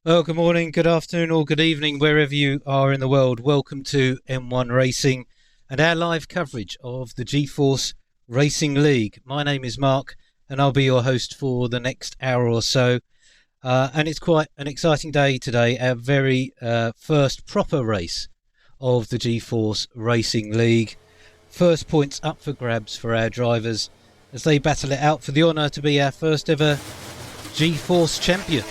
Well, good morning, good afternoon, or good evening, wherever you are in the world. Welcome to M1 Racing and our live coverage of the G-Force Racing League. My name is Mark, and I'll be your host for the next hour or so. And it's quite an exciting day today, our very first proper race of the G-Force Racing League. First points up for grabs for our drivers as they battle it out for the honour to be our first ever G-Force champion.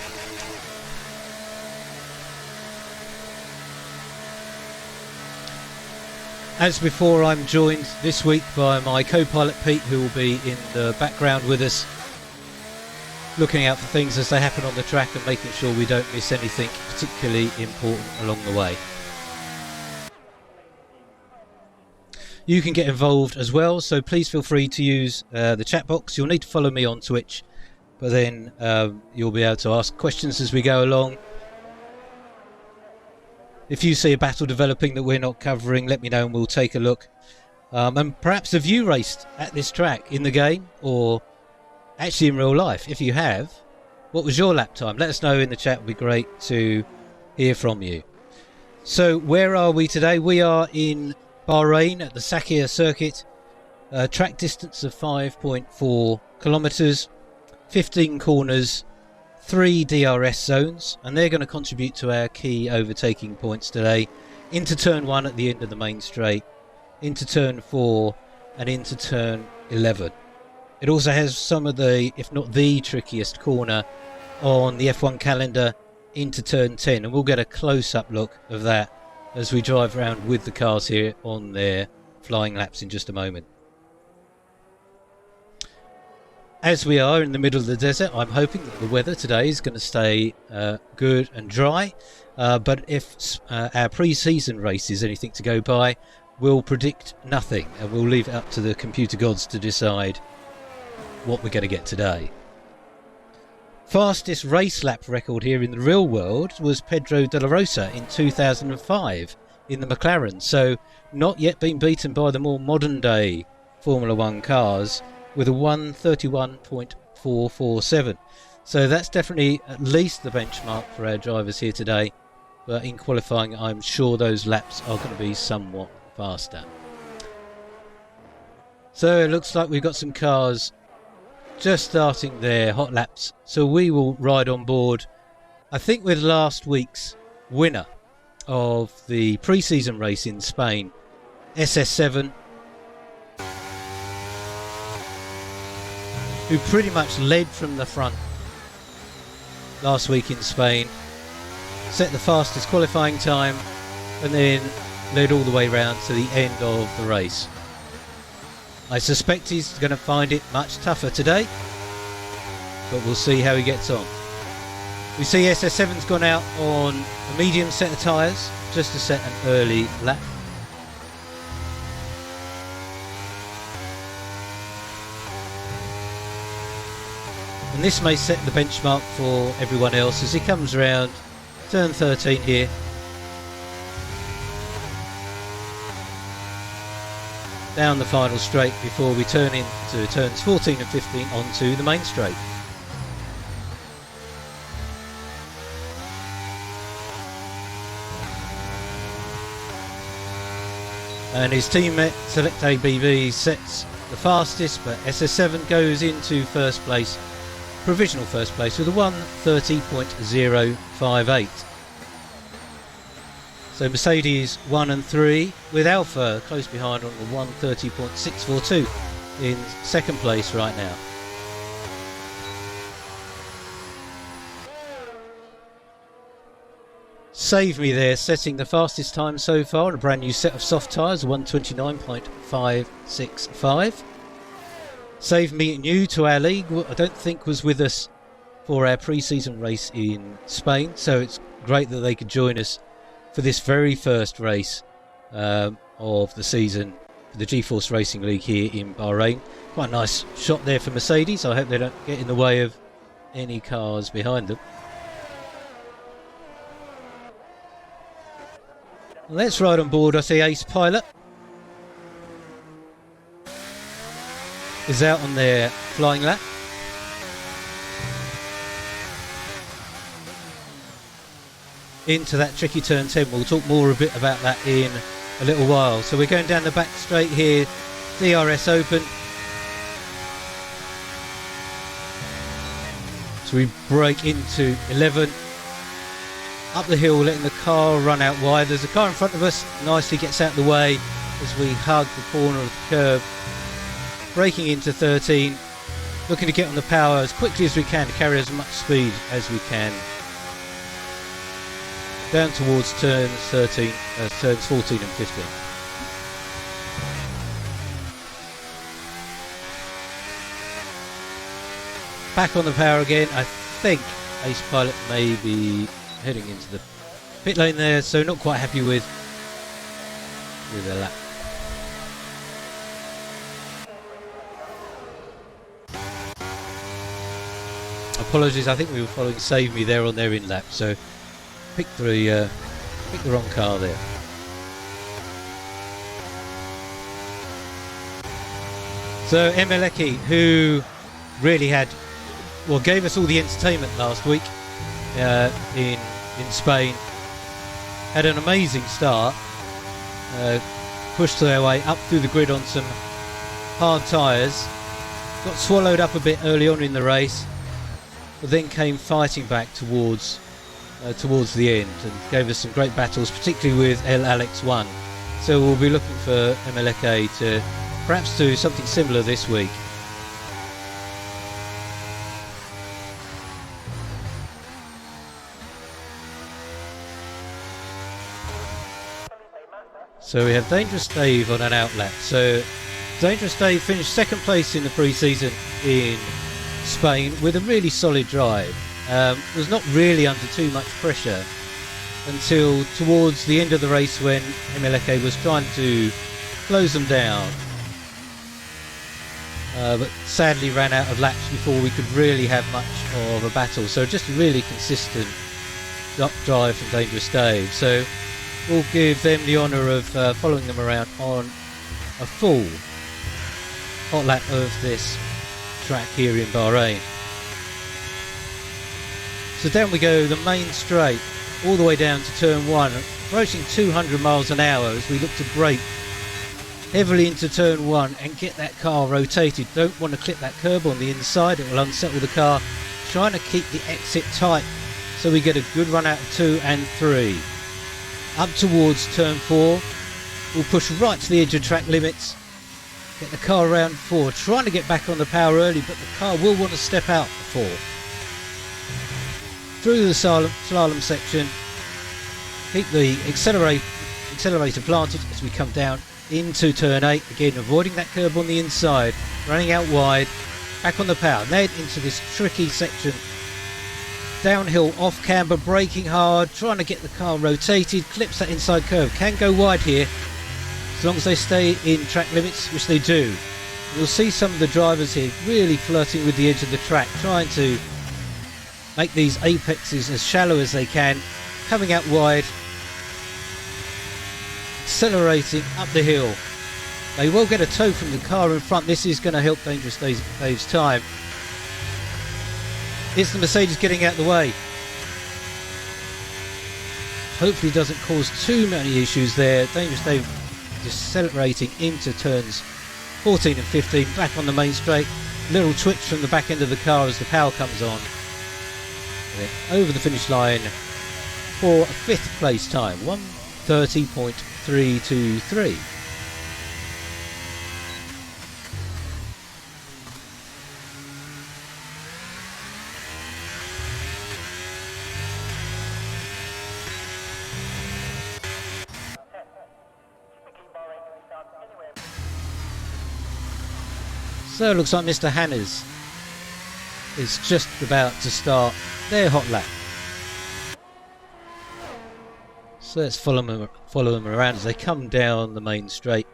As before, I'm joined this week by my co-pilot Pete, who will be in the background with us, looking out for things as they happen on the track and making sure we don't miss anything particularly important along the way. You can get involved as well, so please feel free to use the chat box. You'll need to follow me on Twitch, but then you'll be able to ask questions as we go along. If you see a battle developing that we're not covering, let me know and we'll take a look. And perhaps have you raced at this track in the game or actually in real life? If you have, what was your lap time? Let us know in the chat. It would be great to hear from you. So where are we today? We are in Bahrain at the Sakhir circuit. Track distance of 5.4 kilometres, 15 corners, 3 DRS zones, and they're going to contribute to our key overtaking points today. Into turn 1 at the end of the main straight, into turn 4 and into turn 11. It also has some of the, if not the trickiest corner on the F1 calendar into turn 10, and we'll get a close-up look of that as we drive around with the cars here on their flying laps in just a moment. As we are in the middle of the desert, I'm hoping that the weather today is going to stay good and dry. But if our pre-season race is anything to go by, we'll predict nothing. And we'll leave it up to the computer gods to decide what we're going to get today. Fastest race lap record here in the real world was Pedro de la Rosa in 2005 in the McLaren. So not yet been beaten by the more modern day Formula One cars, with a 1:31.447. So that's definitely at least the benchmark for our drivers here today. But in qualifying, I'm sure those laps are going to be somewhat faster. So it looks like we've got some cars just starting their hot laps. So we will ride on board, I think, with last week's winner of the pre-season race in Spain, SS7, who pretty much led from the front last week in Spain, set the fastest qualifying time, and then led all the way round to the end of the race. I suspect he's going to find it much tougher today, but we'll see how he gets on. We see SS7's gone out on a medium set of tyres just to set an early lap. And this may set the benchmark for everyone else as he comes around turn 13 here. Down the final straight before we turn into turns 14 and 15 onto the main straight. And his teammate Select ABB sets the fastest, but SS7 goes into first place, provisional first place, with a 1:30.058. So Mercedes 1 and 3, with Alfa close behind on the 1:30.642 in second place right now. Save Me there, setting the fastest time so far on a brand new set of soft tyres, 1:29.565. Save Me, new to our league, I don't think was with us for our pre-season race in Spain, so it's great that they could join us for this very first race of the season for the G-Force Racing League here in Bahrain. Quite a nice shot there for Mercedes. I hope they don't get in the way of any cars behind them. Let's ride on board. I see Ace Pilot is out on their flying lap. into that tricky turn 10. We'll talk more a bit about that in a little while. So we're going down the back straight here, DRS open. So we brake into 11, up the hill, letting the car run out wide. There's a car in front of us, nicely gets out of the way as we hug the corner of the curve. Braking into 13, looking to get on the power as quickly as we can to carry as much speed as we can. Down towards turns 14 and 15. Back on the power again. I think Ace Pilot may be heading into the pit lane there, so not quite happy with the lap. Apologies, I think we were following Save Me there on their in lap, so picked the wrong car there. So Emeleki, who really gave us all the entertainment last week in Spain, had an amazing start, pushed their way up through the grid on some hard tyres, got swallowed up a bit early on in the race, but then came fighting back towards the end and gave us some great battles, particularly with El Alex 1. So we'll be looking for Emeleki to perhaps do something similar this week. So we have Dangerous Dave on an outlap. So Dangerous Dave finished second place in the pre-season in Spain with a really solid drive. Was not really under too much pressure until towards the end of the race when Emeleki was trying to close them down. But sadly ran out of laps before we could really have much of a battle. So just a really consistent drive from Dangerous Dave. So we'll give them the honour of following them around on a full hot lap of this track here in Bahrain. So down we go, the main straight, all the way down to turn 1, approaching 200 miles an hour as we look to brake heavily into turn 1 and get that car rotated. Don't want to clip that curb on the inside, it will unsettle the car. Trying to keep the exit tight so we get a good run out of 2 and 3. Up towards turn 4, we'll push right to the edge of track limits, get the car around 4, trying to get back on the power early, but the car will want to step out before. Through the slalom section, keep the accelerator planted as we come down into turn 8, again avoiding that curb on the inside, running out wide, back on the power, then into this tricky section, downhill off camber, braking hard, trying to get the car rotated, clips that inside curve, can go wide here as long as they stay in track limits, which they do. You'll see some of the drivers here really flirting with the edge of the track, trying to make these apexes as shallow as they can, coming out wide, accelerating up the hill. They will get a tow from the car in front. This is going to help Dangerous Dave's time. It's the Mercedes getting out of the way. Hopefully doesn't cause too many issues there. Dangerous Dave decelerating into turns 14 and 15, back on the main straight. Little twitch from the back end of the car as the power comes on. And then over the finish line for a 5th place time, 1:30.323. So it looks like Mr. Hanners is just about to start their hot lap. So let's follow them around as they come down the main straight.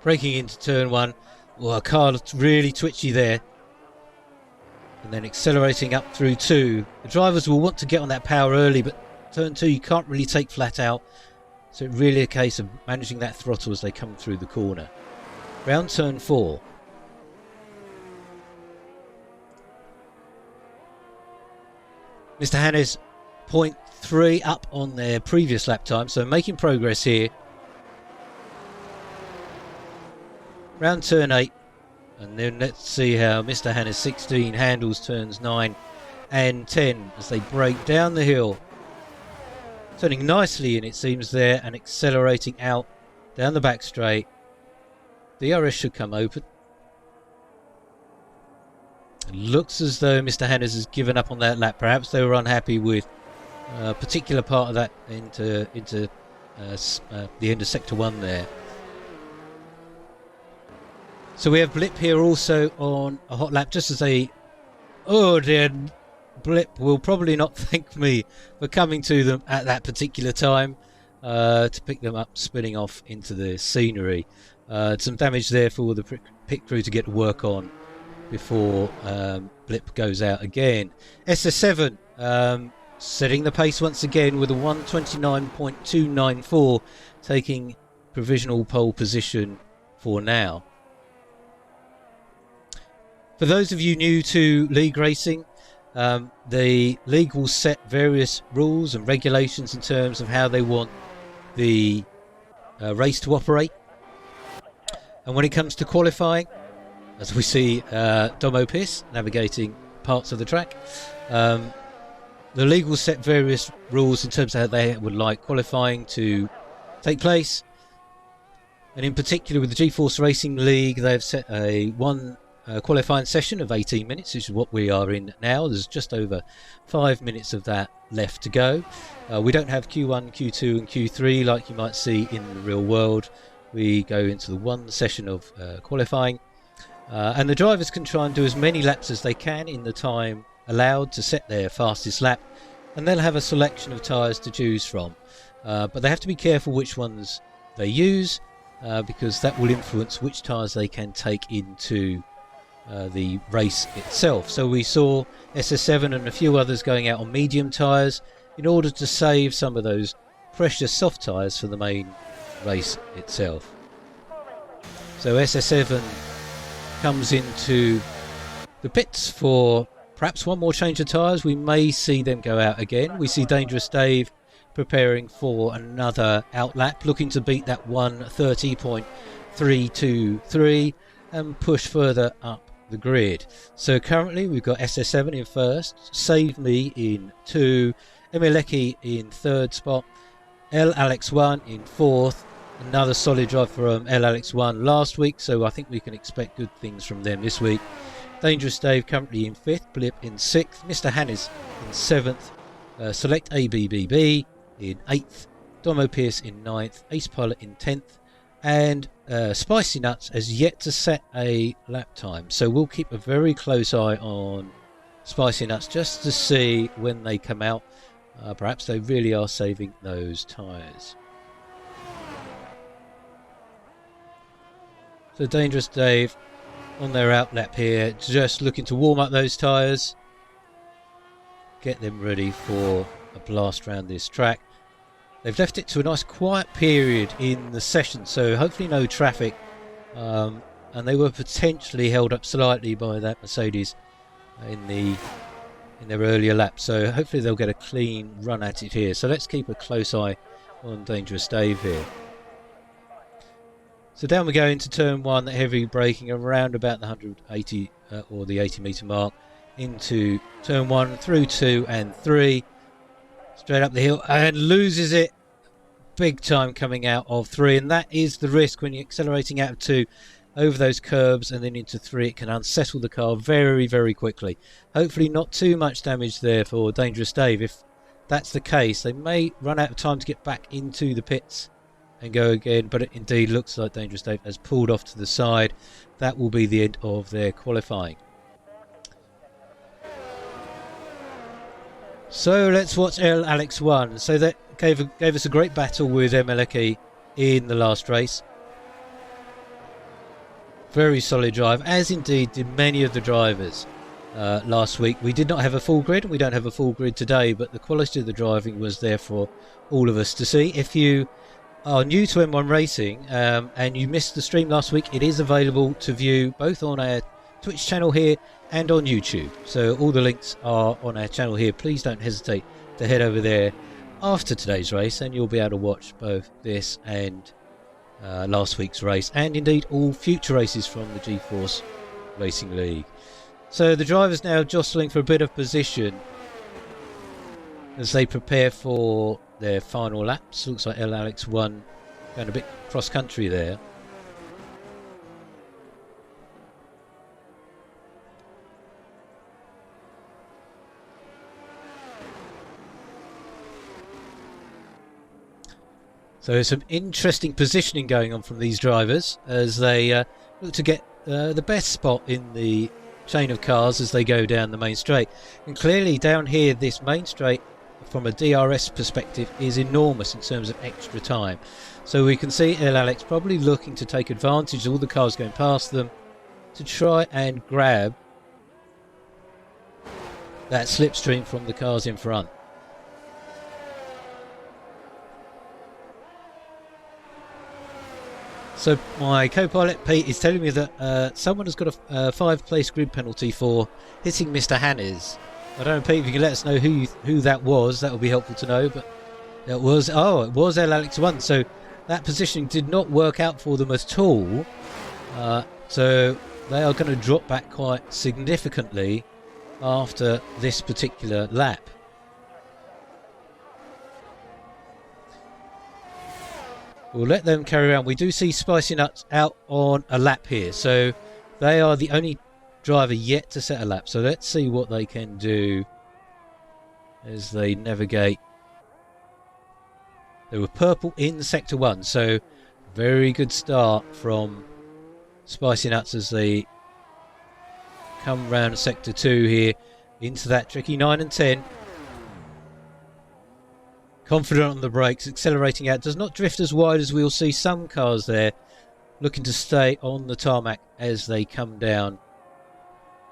Braking into turn 1. Well, our car looks really twitchy there. And then accelerating up through 2. The drivers will want to get on that power early, but turn 2 you can't really take flat out. So it's really a case of managing that throttle as they come through the corner. Round turn 4. Mr. Hannes 0.3 up on their previous lap time, so making progress here. Round turn 8, and then let's see how Mr. Hannes 16 handles turns 9 and 10 as they break down the hill. Turning nicely in, it seems there, and accelerating out down the back straight. DRS should come open. It looks as though Mr. Hannes has given up on that lap. Perhaps they were unhappy with a particular part of that into the end of sector 1 there. So we have Blip here also on a hot lap, just as a... Oh dear, Blip will probably not thank me for coming to them at that particular time to pick them up, spinning off into the scenery. Some damage there for the pit crew to get to work on before Blip goes out again. SS7 setting the pace once again with a 1:29.294, taking provisional pole position for now. For those of you new to league racing, the league will set various rules and regulations in terms of how they want the race to operate. And when it comes to qualifying, as we see Domo Pierce navigating parts of the track, the league will set various rules in terms of how they would like qualifying to take place. And in particular with the G-Force Racing League, they've set a qualifying session of 18 minutes, which is what we are in now. There's just over 5 minutes of that left to go. We don't have Q1, Q2 and Q3 like you might see in the real world. We go into the one session of qualifying, and the drivers can try and do as many laps as they can in the time allowed to set their fastest lap, and they'll have a selection of tyres to choose from, but they have to be careful which ones they use, because that will influence which tyres they can take into the race itself. So we saw SS7 and a few others going out on medium tyres in order to save some of those precious soft tyres for the main race itself. So SS7 comes into the pits for perhaps one more change of tyres. We may see them go out again. We see Dangerous Dave preparing for another outlap, looking to beat that 1:30.323 and push further up the grid. So currently we've got SS7 in first, Save Me in 2, Emeleki in third spot, El Alex 1 in fourth. Another solid drive from El Alex 1 last week, so I think we can expect good things from them this week. Dangerous Dave currently in 5th, Blip in 6th, Mr. Hannes in 7th, Select ABBB in 8th, Domo Pierce in 9th, Ace Pilot in 10th, and Spicy Nuts has yet to set a lap time, so we'll keep a very close eye on Spicy Nuts just to see when they come out. Perhaps they really are saving those tyres. So Dangerous Dave on their out lap here, just looking to warm up those tyres, get them ready for a blast around this track. They've left it to a nice quiet period in the session, so hopefully no traffic, and they were potentially held up slightly by that Mercedes in their earlier lap, so hopefully they'll get a clean run at it here. So let's keep a close eye on Dangerous Dave here. So down we go into turn 1, heavy braking around about the 180 or the 80 metre mark, into turn 1 through 2 and 3, straight up the hill, and loses it big time coming out of 3, and that is the risk when you're accelerating out of 2 over those curbs and then into 3. It can unsettle the car very, very quickly. Hopefully not too much damage there for Dangerous Dave. If that's the case, they may run out of time to get back into the pits and go again, but it indeed looks like Dangerous Dave has pulled off to the side. That will be the end of their qualifying. So let's watch El Alex 1. So that gave us a great battle with Emeleki in the last race. Very solid drive, as indeed did many of the drivers last week. We did not have a full grid, we don't have a full grid today, but the quality of the driving was there for all of us to see. If you are new to M1 Racing and you missed the stream last week, it is available to view both on our Twitch channel here and on YouTube. So all the links are on our channel here. Please don't hesitate to head over there after today's race, and you'll be able to watch both this and last week's race, and indeed all future races from the G-Force Racing League. So the drivers now jostling for a bit of position as they prepare for their final laps. Looks like El Alex won, going a bit cross country there. So there's some interesting positioning going on from these drivers as they look to get the best spot in the chain of cars as they go down the main straight. And clearly down here, this main straight from a DRS perspective is enormous in terms of extra time. So we can see El Alex probably looking to take advantage of all the cars going past them to try and grab that slipstream from the cars in front. So my co-pilot Pete is telling me that someone has got a 5-place grid penalty for hitting Mr. Hannes. I don't know, Pete, if you can let us know who that was, that would be helpful to know. But it was El Alex 1. So that positioning did not work out for them at all. So they are going to drop back quite significantly after this particular lap. We'll let them carry around. We do see Spicy Nuts out on a lap here, so they are the only driver yet to set a lap. So let's see what they can do as they navigate. They were purple in Sector 1, so very good start from Spicy Nuts as they come round Sector 2 here into that tricky 9 and 10. Confident on the brakes, accelerating out, does not drift as wide as we'll see some cars there, looking to stay on the tarmac as they come down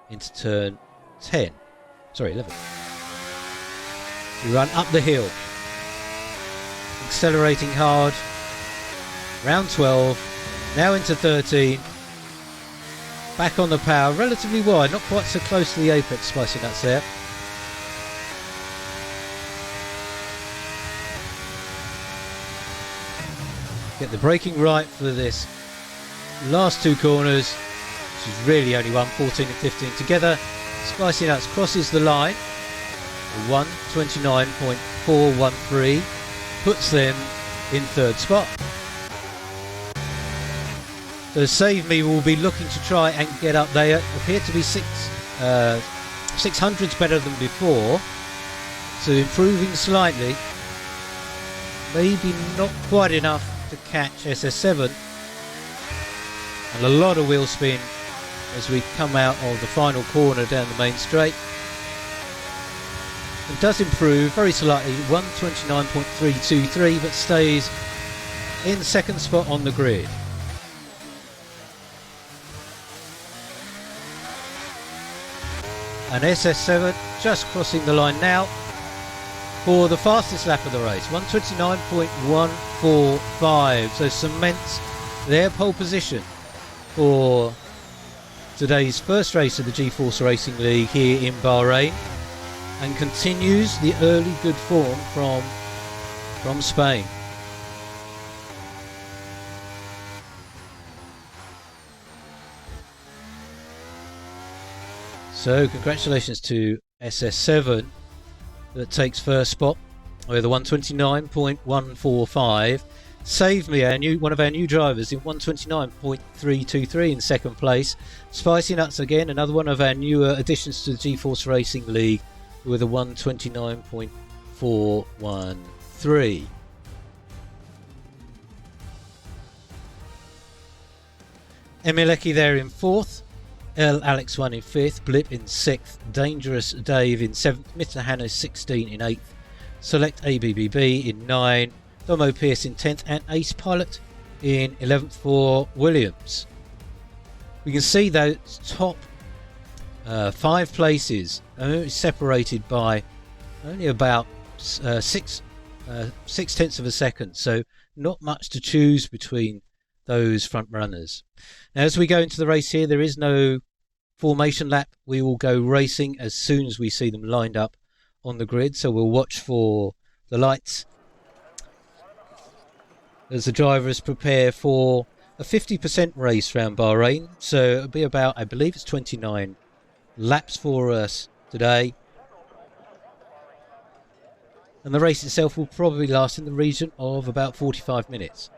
into turn 10. Sorry, 11. We run up the hill, accelerating hard, round 12, now into 13, back on the power, relatively wide, not quite so close to the apex. Spicy Nuts there. Get the braking right for this last two corners, which is really only one, 14 and 15 together. Spicy Nuts crosses the line, 1:29.413, puts them in third spot. So Save Me will be looking to try and get up. They appear to be 600s better than before, so improving slightly, maybe not quite enough to catch SS7, and a lot of wheel spin as we come out of the final corner down the main straight. It does improve very slightly, 1:29.323, but stays in second spot on the grid. And SS7 just crossing the line now for the fastest lap of the race, 1:29.145. So cements their pole position for today's first race of the G-Force Racing League here in Bahrain, and continues the early good form from Spain. So congratulations to SS7 that takes first spot with a 1:29.145. Save Me, one of our new drivers, in 1:29.323 in second place. Spicy Nuts again, another one of our newer additions to the G-Force Racing League, with a 1:29.413. Emileki there in fourth, El Alex 1 in fifth, Blip in sixth, Dangerous Dave in seventh, Mr. Hannes 16 in eighth, Select ABBB in 9, Domo Pierce in 10th, and Ace Pilot in 11th for Williams. We can see those top 5 places are separated by only about 6/10 of a second, so not much to choose between those front runners. Now, as we go into the race here, there is no formation lap, we will go racing as soon as we see them lined up on the grid. So we'll watch for the lights as the drivers prepare for a 50% race round Bahrain. So it'll be about, I believe it's 29 laps for us today. And the race itself will probably last in the region of about 45 minutes.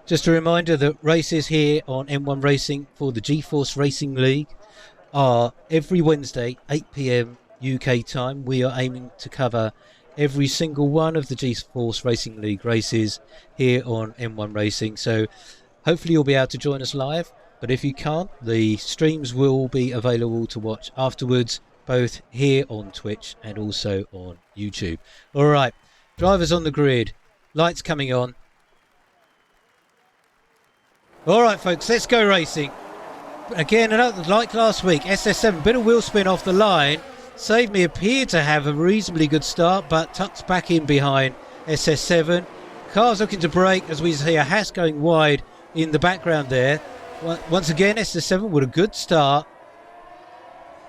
Just a reminder that races here on M1 Racing for the G-Force Racing League are every Wednesday, 8 PM UK time. We are aiming to cover every single one of the G-Force Racing League races here on M1 Racing. So hopefully you'll be able to join us live. But if you can't, the streams will be available to watch afterwards, both here on Twitch and also on YouTube. All right, drivers on the grid, lights coming on. All right, folks, let's go racing. Again, like last week, SS7, bit of wheel spin off the line. Save Me appeared to have a reasonably good start, but tucks back in behind SS7. Car's looking to brake as we see a Haas going wide in the background there. Once again, SS7 with a good start,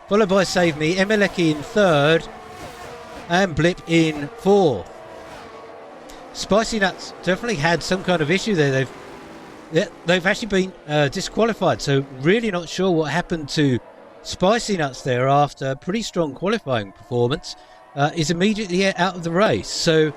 followed by Save Me, Emeleki in third, and Blip in fourth. Spicy Nuts definitely had some kind of issue there. They've actually been disqualified, so really not sure what happened to Spicy Nuts there after a pretty strong qualifying performance. Is immediately out of the race, so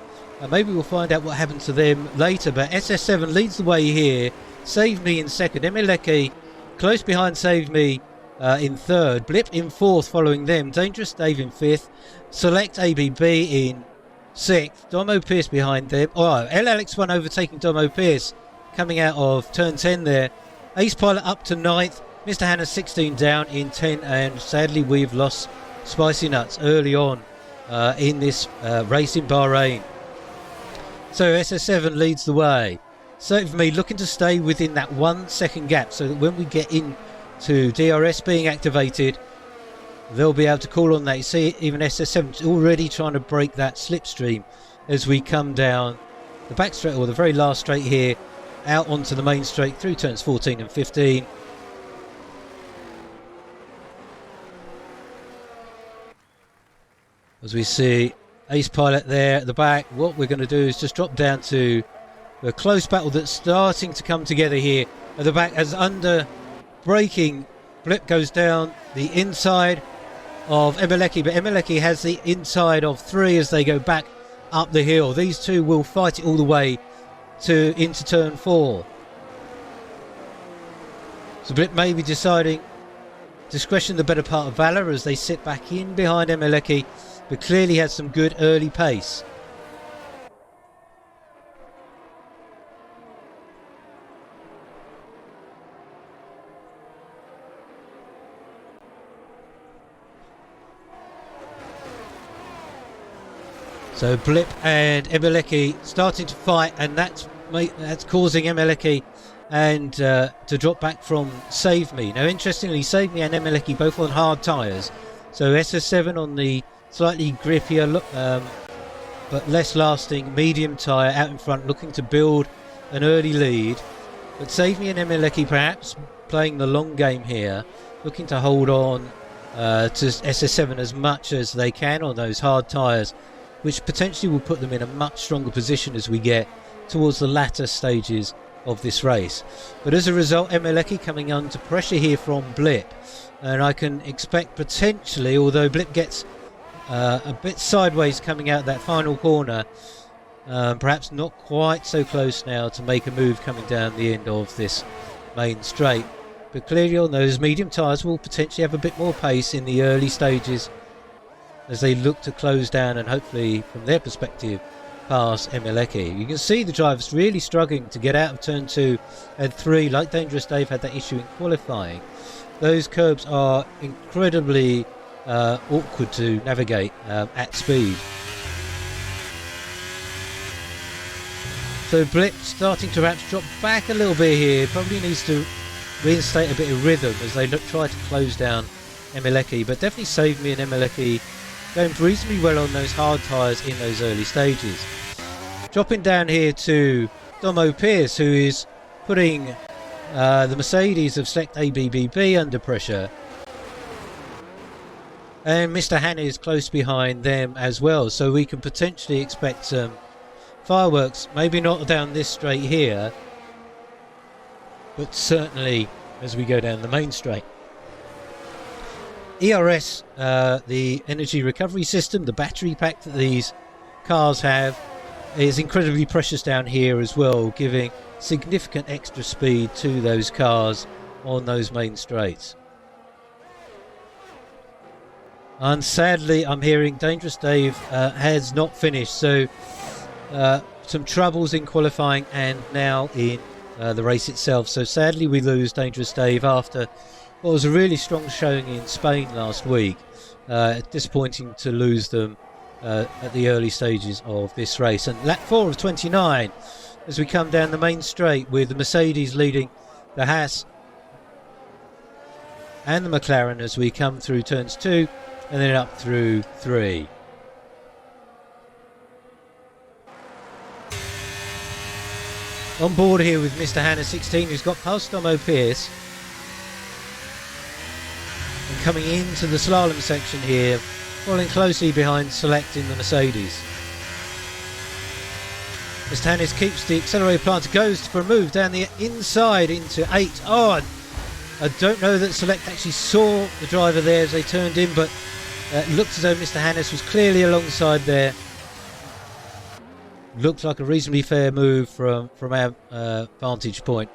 maybe we'll find out what happened to them later. But SS7 leads the way here. Save Me in second, Emeleki close behind Save Me in third, Blip in fourth following them, Dangerous Dave in fifth, Select ABB in sixth, Domo Pierce behind them. Oh, LLX1 overtaking Domo Pierce coming out of turn 10 there. Ace Pilot up to 9th, Mr. Hannah 16 down in 10, and sadly we've lost Spicy Nuts early on in this race in Bahrain. So SS7 leads the way. Save Me looking to stay within that 1 second gap so that when we get into DRS being activated, they'll be able to call on that. You see even SS7 is already trying to break that slipstream as we come down the back straight, or the very last straight here, out onto the main straight through turns 14 and 15. As we see Ace Pilot there at the back, what we're going to do is just drop down to a close battle that's starting to come together here at the back as under braking. Blip goes down the inside of Emeleki, but Emeleki has the inside of 3 as they go back up the hill. These two will fight it all the way into turn 4. So Blip may be deciding discretion the better part of valour as they sit back in behind Emeleki, but clearly has some good early pace. So Blip and Emeleki starting to fight, and that's causing Emeleki and to drop back from Save Me. Now interestingly, Save Me and Emeleki both on hard tyres, so SS7 on the slightly grippier but less lasting medium tyre out in front, looking to build an early lead. But Save Me and Emeleki perhaps playing the long game here, looking to hold on to SS7 as much as they can on those hard tyres, which potentially will put them in a much stronger position as we get towards the latter stages of this race. But as a result, Emeleki coming under pressure here from Blip, and I can expect potentially, although Blip gets a bit sideways coming out that final corner, perhaps not quite so close now to make a move coming down the end of this main straight, but clearly on those medium tyres will potentially have a bit more pace in the early stages as they look to close down and hopefully from their perspective pass Emeleki. You can see the drivers really struggling to get out of turn 2 and 3, like Dangerous Dave had that issue in qualifying. Those curbs are incredibly awkward to navigate at speed. So Blip starting to perhaps drop back a little bit here, probably needs to reinstate a bit of rhythm as they try to close down Emeleki, but definitely Save Me and Emeleki going reasonably well on those hard tyres in those early stages. Dropping down here to Domo Pierce, who is putting the Mercedes of Select ABBB under pressure. And Mr. Hanna is close behind them as well, so we can potentially expect some fireworks, maybe not down this straight here, but certainly as we go down the main straight. ERS, the energy recovery system, the battery pack that these cars have, is incredibly precious down here as well, giving significant extra speed to those cars on those main straights. And sadly, I'm hearing Dangerous Dave has not finished, so some troubles in qualifying and now in the race itself. So sadly we lose Dangerous Dave after what was a really strong showing in Spain last week. Disappointing to lose them at the early stages of this race. And lap 4 of 29 as we come down the main straight with the Mercedes leading the Haas and the McLaren as we come through turns 2 and then up through 3. On board here with Mr. Hanna 16, who's got past Domo Pierce. And coming into the slalom section here, following closely behind Select in the Mercedes. Mr. Hanna keeps the accelerator planter, goes for a move down the inside into 8. Oh, I don't know that Select actually saw the driver there as they turned in, but it looked as though Mr. Hannes was clearly alongside there. Looked like a reasonably fair move from our vantage point.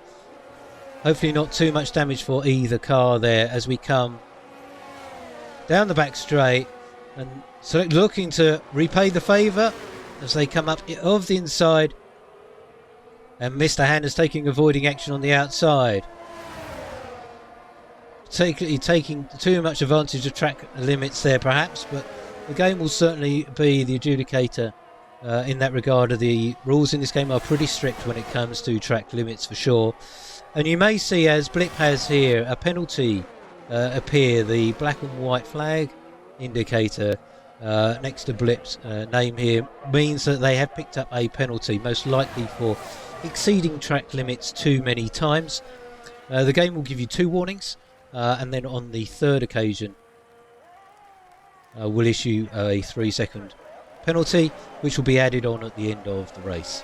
Hopefully not too much damage for either car there as we come down the back straight, and Select looking to repay the favour as they come up of the inside, and Mr. Hannes taking avoiding action on the outside. Taking too much advantage of track limits there perhaps, but the game will certainly be the adjudicator in that regard. The rules in this game are pretty strict when it comes to track limits for sure. And you may see, as Blip has here, a penalty appear. The black and white flag indicator next to Blip's name here means that they have picked up a penalty, most likely for exceeding track limits too many times. The game will give you 2 warnings. And then on the third occasion we'll issue a 3-second penalty, which will be added on at the end of the race.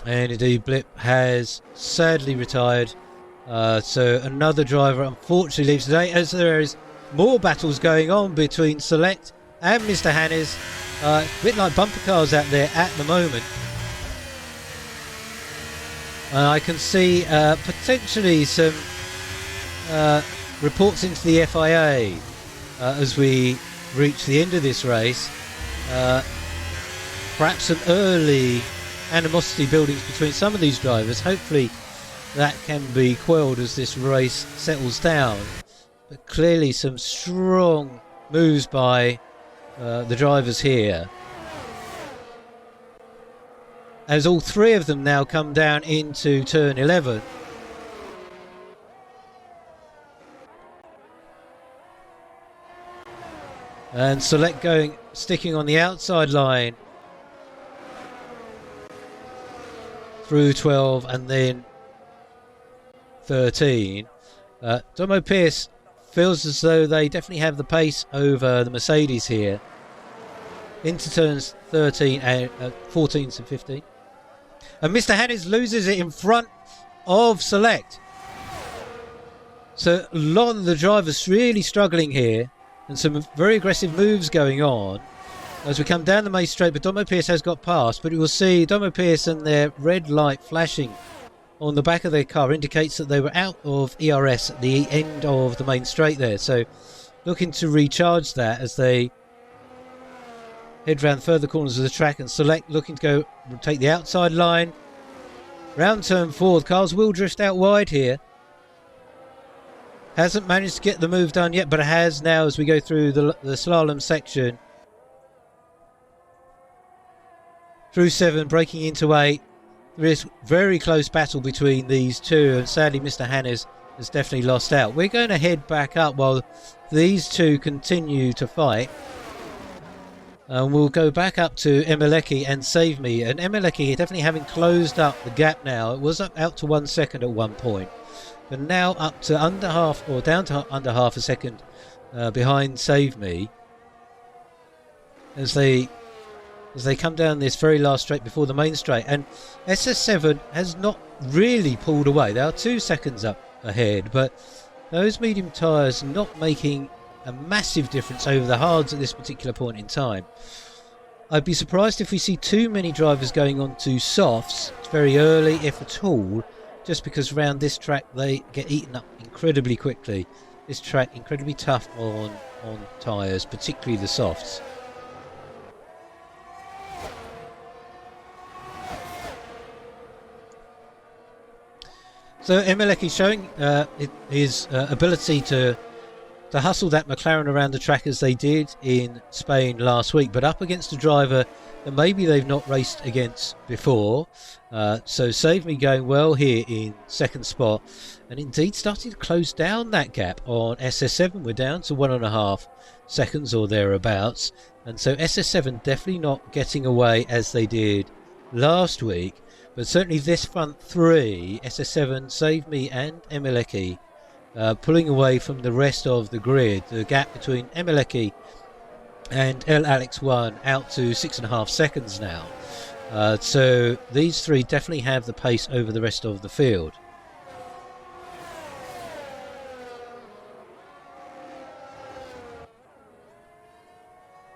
And indeed Blip has sadly retired, so another driver unfortunately leaves today, as there is more battles going on between Select and Mr. Hannes. A bit like bumper cars out there at the moment. I can see potentially some reports into the FIA as we reach the end of this race. Perhaps some early animosity buildings between some of these drivers. Hopefully that can be quelled as this race settles down. But clearly some strong moves by the drivers here, as all 3 of them now come down into turn 11. And Select sticking on the outside line through 12 and then 13. Domo Pierce feels as though they definitely have the pace over the Mercedes here into turns 13 and 14 to 15. And Mr. Hannes loses it in front of Select. So a lot of the drivers really struggling here, and some very aggressive moves going on as we come down the main straight. But Domo Pierce has got past, but you will see Domo Pierce and their red light flashing on the back of their car indicates that they were out of ERS at the end of the main straight there. So looking to recharge that as they head round further corners of the track, and Select looking to go take the outside line. Round turn 4, the cars will drift out wide here. Hasn't managed to get the move done yet, but it has now as we go through the slalom section. Through 7, breaking into 8. There is very close battle between these two, and sadly Mr. Hannes has definitely lost out. We're going to head back up while these two continue to fight. And we'll go back up to Emeleki and Save Me. And Emeleki definitely having closed up the gap now. It was up out to 1 second at one point, but now up to under half, or down to under half a second behind Save Me, as they come down this very last straight before the main straight. And SS7 has not really pulled away. They are 2 seconds up ahead, but those medium tyres not making a massive difference over the hards at this particular point in time. I'd be surprised if we see too many drivers going on to softs very early, if at all, just because around this track they get eaten up incredibly quickly. This track incredibly tough on tyres, particularly the softs. So Emeleki showing his ability to hustle that McLaren around the track as they did in Spain last week, but up against a driver that maybe they've not raced against before. So Save Me going well here in second spot, and indeed starting to close down that gap on SS7. We're down to 1.5 seconds or thereabouts, and so SS7 definitely not getting away as they did last week, but certainly this front three, SS7, Save Me and Emeleki, pulling away from the rest of the grid. The gap between Emeleki and El Alex 1 out to 6.5 seconds now. So these three definitely have the pace over the rest of the field.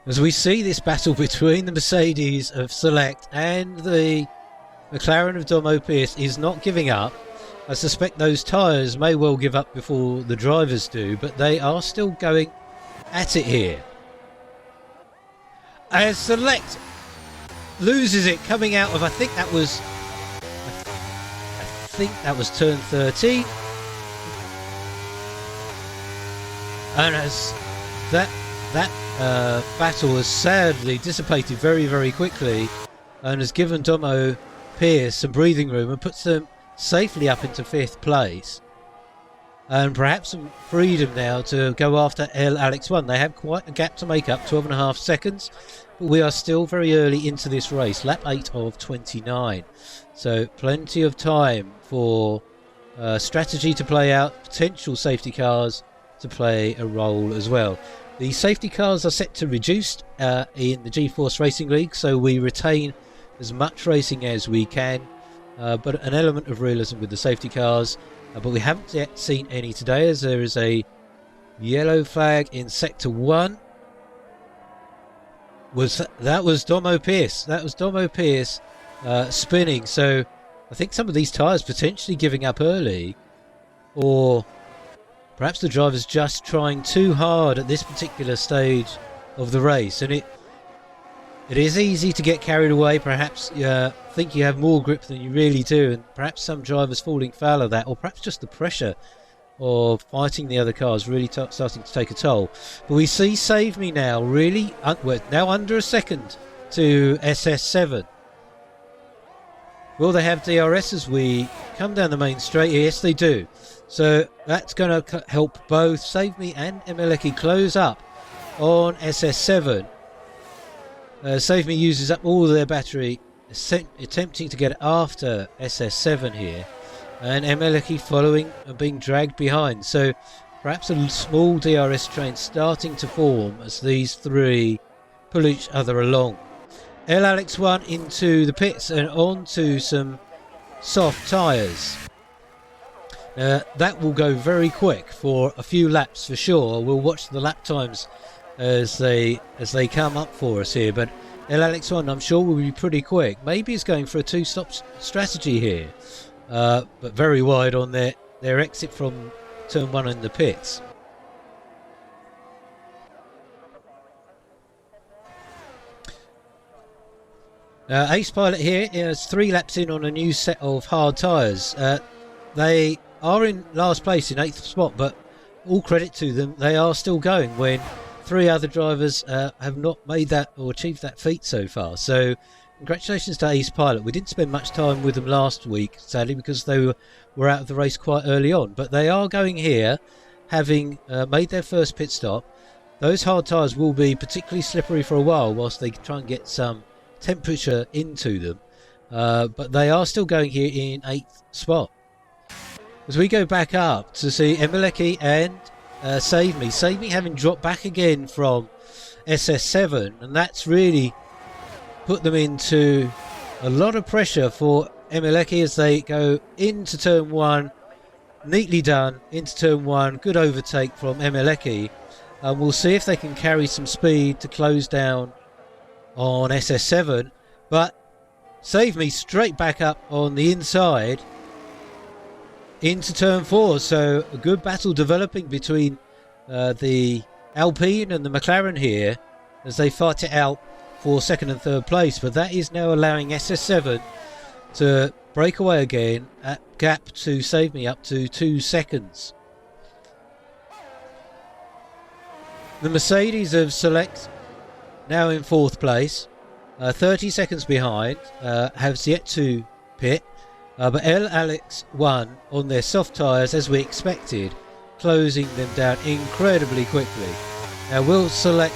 As we see this battle between the Mercedes of Select and the McLaren of Domo Pierce is not giving up. I suspect those tyres may well give up before the drivers do, but they are still going at it here. As Select loses it coming out of, I think that was turn 30. And as that battle has sadly dissipated very, very quickly and has given Domo Pierce some breathing room and puts them safely up into 5th place, and perhaps some freedom now to go after El Alex 1. They have quite a gap to make up, 12.5 seconds, but we are still very early into this race, lap 8 of 29, so plenty of time for strategy to play out, potential safety cars to play a role as well. The safety cars are set to reduce in the G-Force Racing League, so we retain as much racing as we can, but an element of realism with the safety cars. But we haven't yet seen any today, as there is a yellow flag in Sector 1. That was Domo Pierce. That was Domo Pierce spinning. So I think some of these tyres potentially giving up early, or perhaps the driver's just trying too hard at this particular stage of the race. And it is easy to get carried away, perhaps think you have more grip than you really do, and perhaps some drivers falling foul of that, or perhaps just the pressure of fighting the other cars really starting to take a toll. But we see Save Me now really now under a second to SS7. Will they have DRS as we come down the main straight? Yes, they do. So that's going to help both Save Me and Emeleki close up on SS7. Save Me uses up all of their battery, attempting to get after SS7 here, and Emeleki following and being dragged behind. So perhaps a small DRS train starting to form as these three pull each other along. El Alex 1 into the pits and onto some soft tyres. That will go very quick for a few laps for sure. We'll watch the lap times as they come up for us here, but El Alex 1 I'm sure will be pretty quick. Maybe it's going for a two-stop strategy here, but very wide on their exit from turn 1 in the pits. Ace Pilot here is 3 laps in on a new set of hard tyres. They are in last place in 8th spot, but all credit to them, they are still going when 3 other drivers have not made that or achieved that feat so far. So congratulations to Ace Pilot. We didn't spend much time with them last week, sadly, because they were out of the race quite early on. But they are going here, having made their first pit stop. those hard tyres will be particularly slippery for a while whilst they try and get some temperature into them. But they are still going here in 8th spot. As we go back up to see Emeleki and Save Me having dropped back again from SS7, and that's really put them into a lot of pressure for Emeleki as they go into turn 1. Neatly done into turn 1, good overtake from Emeleki, and we'll see if they can carry some speed to close down on SS7. But Save Me straight back up on the inside into turn 4, so a good battle developing between the Alpine and the McLaren here as they fight it out for 2nd and 3rd place. But that is now allowing SS7 to break away again at gap to Save Me up to 2 seconds. The Mercedes of Select now in 4th place, 30 seconds behind, has yet to pit, but El Alex won on their soft tyres as we expected, closing them down incredibly quickly. Now will Select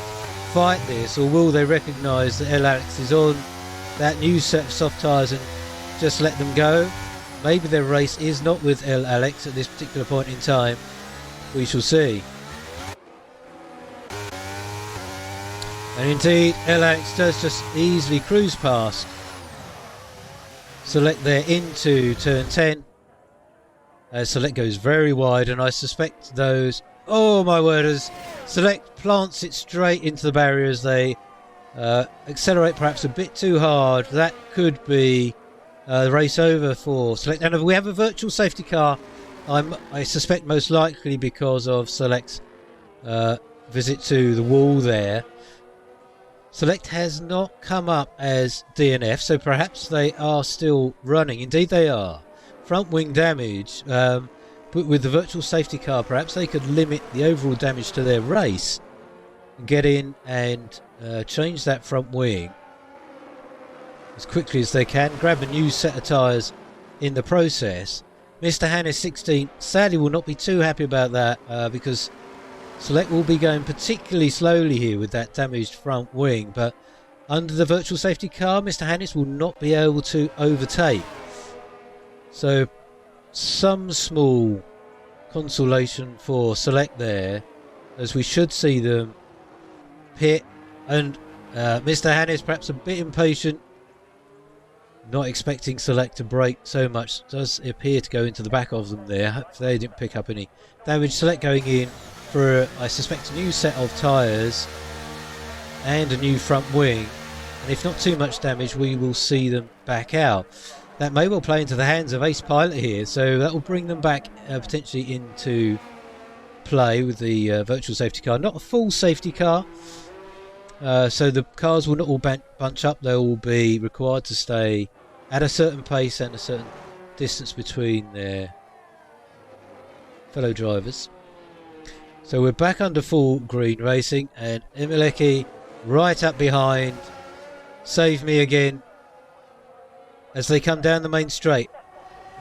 fight this, or will they recognise that El Alex is on that new set of soft tyres and just let them go? Maybe their race is not with El Alex at this particular point in time. We shall see. And indeed, El Alex does just easily cruise past Select there into turn 10. Select goes very wide, and I suspect those... Oh my word, as Select plants it straight into the barriers. They accelerate perhaps a bit too hard. That could be the race over for Select. And if we have a virtual safety car, I suspect most likely because of Select's visit to the wall there. Select has not come up as DNF, so perhaps they are still running. Indeed they are. Front wing damage, but with the virtual safety car perhaps they could limit the overall damage to their race and get in and change that front wing as quickly as they can, grab a new set of tyres in the process. Mr. Hannes 16 sadly will not be too happy about that because Select will be going particularly slowly here with that damaged front wing, but under the virtual safety car Mr. Hannes will not be able to overtake. So some small consolation for Select there, as we should see them pit, and Mr. Hannes perhaps a bit impatient, not expecting Select to brake so much, does appear to go into the back of them there. Hopefully they didn't pick up any damage. Select going in for, I suspect, a new set of tyres and a new front wing, and if not too much damage we will see them back out. That may well play into the hands of Ace Pilot here, so that will bring them back potentially into play with the virtual safety car. Not a full safety car, so the cars will not all bunch up. They will be required to stay at a certain pace and a certain distance between their fellow drivers. So we're back under full green racing, and Emeleki right up behind Save Me again as they come down the main straight.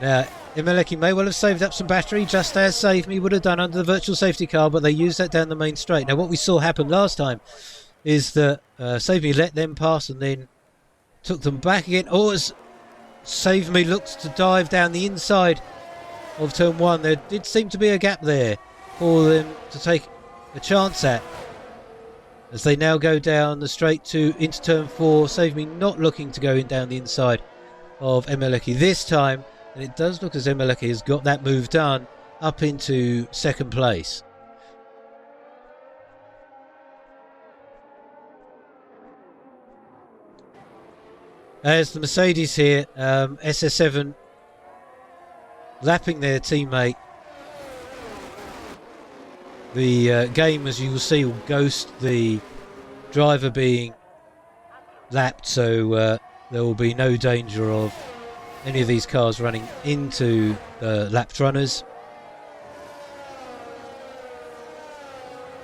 Now Emeleki may well have saved up some battery, just as Save Me would have done under the virtual safety car, but they used that down the main straight. Now what we saw happen last time is that Save Me let them pass and then took them back again. Oh, as Save Me looks to dive down the inside of turn 1, there did seem to be a gap there for them to take a chance at, as they now go down the straight into turn 4. Save Me not looking to go in down the inside of Emeleki this time, and it does look as Emeleki has got that move done up into 2nd place. As the Mercedes here, SS7 lapping their teammate. The game, as you will see, will ghost the driver being lapped, so there will be no danger of any of these cars running into the lapped runners.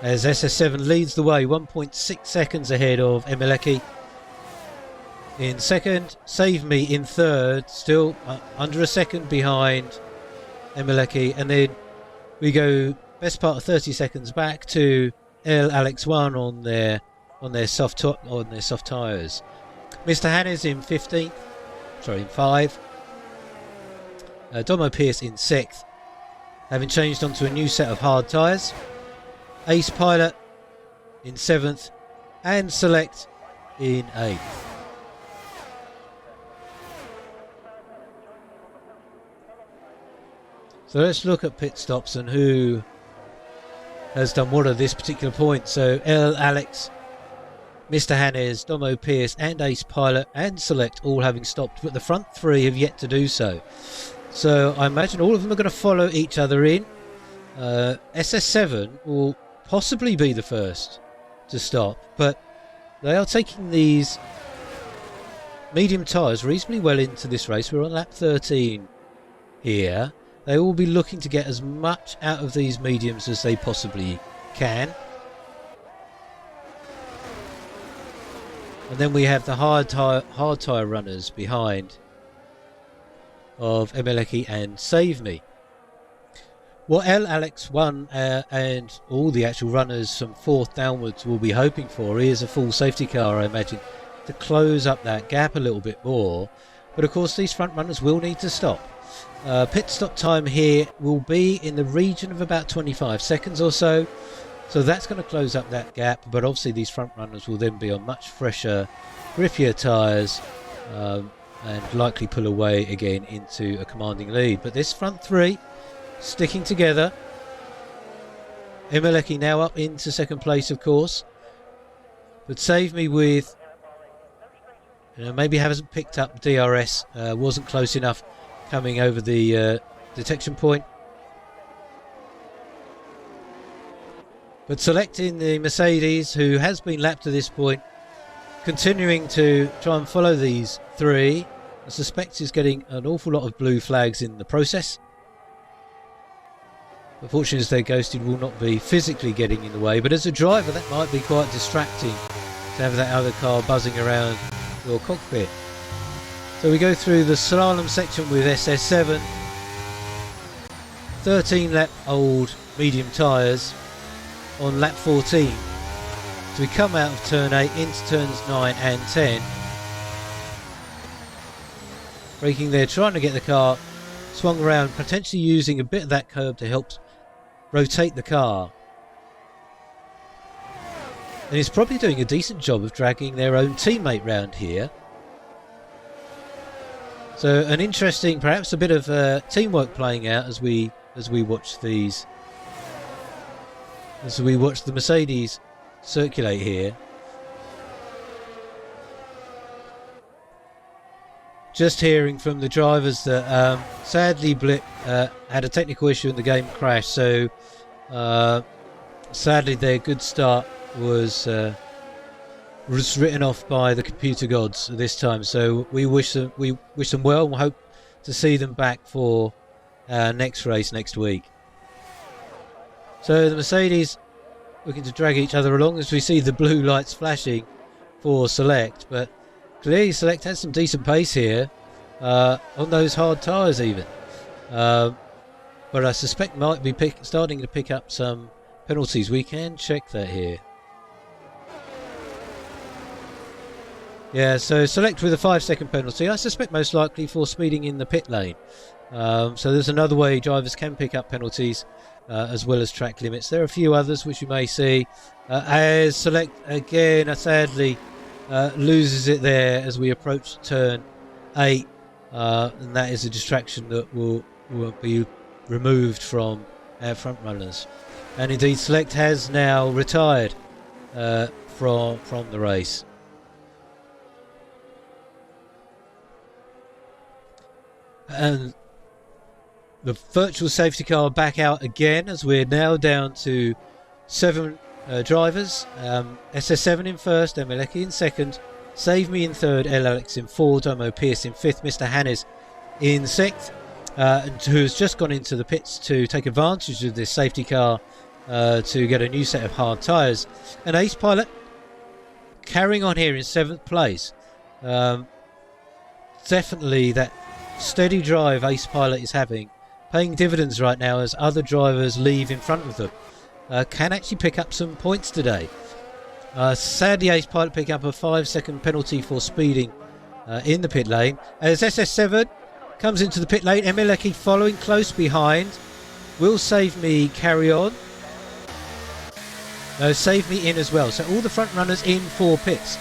As SS7 leads the way, 1.6 seconds ahead of Emeleki. In 2nd, Save Me in 3rd, still under a second behind Emeleki, and then we go best part of 30 seconds back to L Alex 1 on their soft tyres. Mr. Hannes in 15th, sorry, in 5. Domo Pierce in 6th, having changed onto a new set of hard tyres. Ace Pilot in 7th, and Select in 8th. So let's look at pit stops and who has done what at this particular point. So L Alex, Mr. Hannes, Domo Pierce and Ace Pilot and Select all having stopped, but the front 3 have yet to do so. So I imagine all of them are going to follow each other in. SS7 will possibly be the first to stop, but they are taking these medium tyres reasonably well into this race. We're on lap 13 here. They will be looking to get as much out of these mediums as they possibly can. And then we have the hard tyre runners behind of Emeleki and Save Me. What L Alex 1 and all the actual runners from 4th downwards will be hoping for is a full safety car, I imagine, to close up that gap a little bit more. But of course these front runners will need to stop. Pit stop time here will be in the region of about 25 seconds or so. So that's going to close up that gap, but obviously these front runners will then be on much fresher, grippier tyres, and likely pull away again into a commanding lead. But this front 3 sticking together. Emeleki now up into 2nd place, of course, but Save Me with, maybe hasn't picked up DRS, wasn't close enough coming over the detection point. But selecting the Mercedes, who has been lapped to this point, continuing to try and follow these 3. I suspect is getting an awful lot of blue flags in the process. Unfortunately, as they're ghosted, will not be physically getting in the way, but as a driver that might be quite distracting to have that other car buzzing around your cockpit. So we go through the slalom section with SS7, 13 lap old medium tyres on lap 14. So we come out of turn 8 into turns 9 and 10. Braking there, trying to get the car swung around, potentially using a bit of that curb to help rotate the car. And he's probably doing a decent job of dragging their own teammate round here. So an interesting, perhaps a bit of teamwork playing out as we watch these, as we watch the Mercedes circulate here. Just hearing from the drivers that sadly Blip had a technical issue in the game crash, so sadly their good start was written off by the computer gods this time. So we wish them well, and hope to see them back for our next race next week. So the Mercedes looking to drag each other along as we see the blue lights flashing for Select, but clearly Select has some decent pace here on those hard tyres even. But I suspect might be starting to pick up some penalties. We can check that here. Yeah, so Select with a 5-second penalty, I suspect most likely for speeding in the pit lane. So there's another way drivers can pick up penalties as well as track limits. There are a few others which you may see as Select again sadly loses it there as we approach turn 8, and that is a distraction that will be removed from our front runners. And indeed Select has now retired from the race. And the virtual safety car back out again as we're now down to 7 drivers. SS7 in 1st, Emeleki in 2nd, Save Me in 3rd, L Alex in 4th, Domo Pierce in 5th, Mr. Hannes in 6th, and who has just gone into the pits to take advantage of this safety car to get a new set of hard tyres. And Ace Pilot carrying on here in 7th place. Definitely that steady drive Ace Pilot is having, paying dividends right now as other drivers leave in front of them. can actually pick up some points today. Sadly, Ace Pilot picking up a 5-second penalty for speeding in the pit lane. As SS7 comes into the pit lane, Emeleki following close behind. Will Save Me carry on? No, Save Me in as well. So all the front runners in for pits.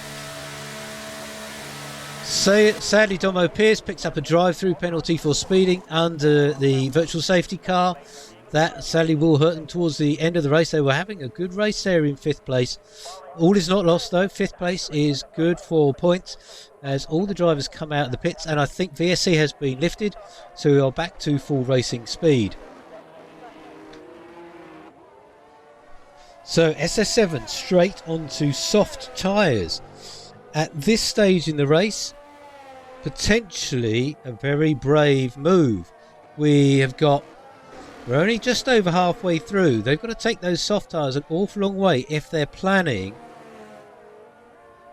Sadly, Domo Pierce picks up a drive-through penalty for speeding under the virtual safety car. That sadly will hurt them towards the end of the race. They were having a good race there in 5th place. All is not lost though. 5th place is good for points as all the drivers come out of the pits, and I think VSC has been lifted, so we are back to full racing speed. So SS7 straight onto soft tyres. At this stage in the race, potentially a very brave move. We're only just over halfway through. They've got to take those soft tyres an awful long way if they're planning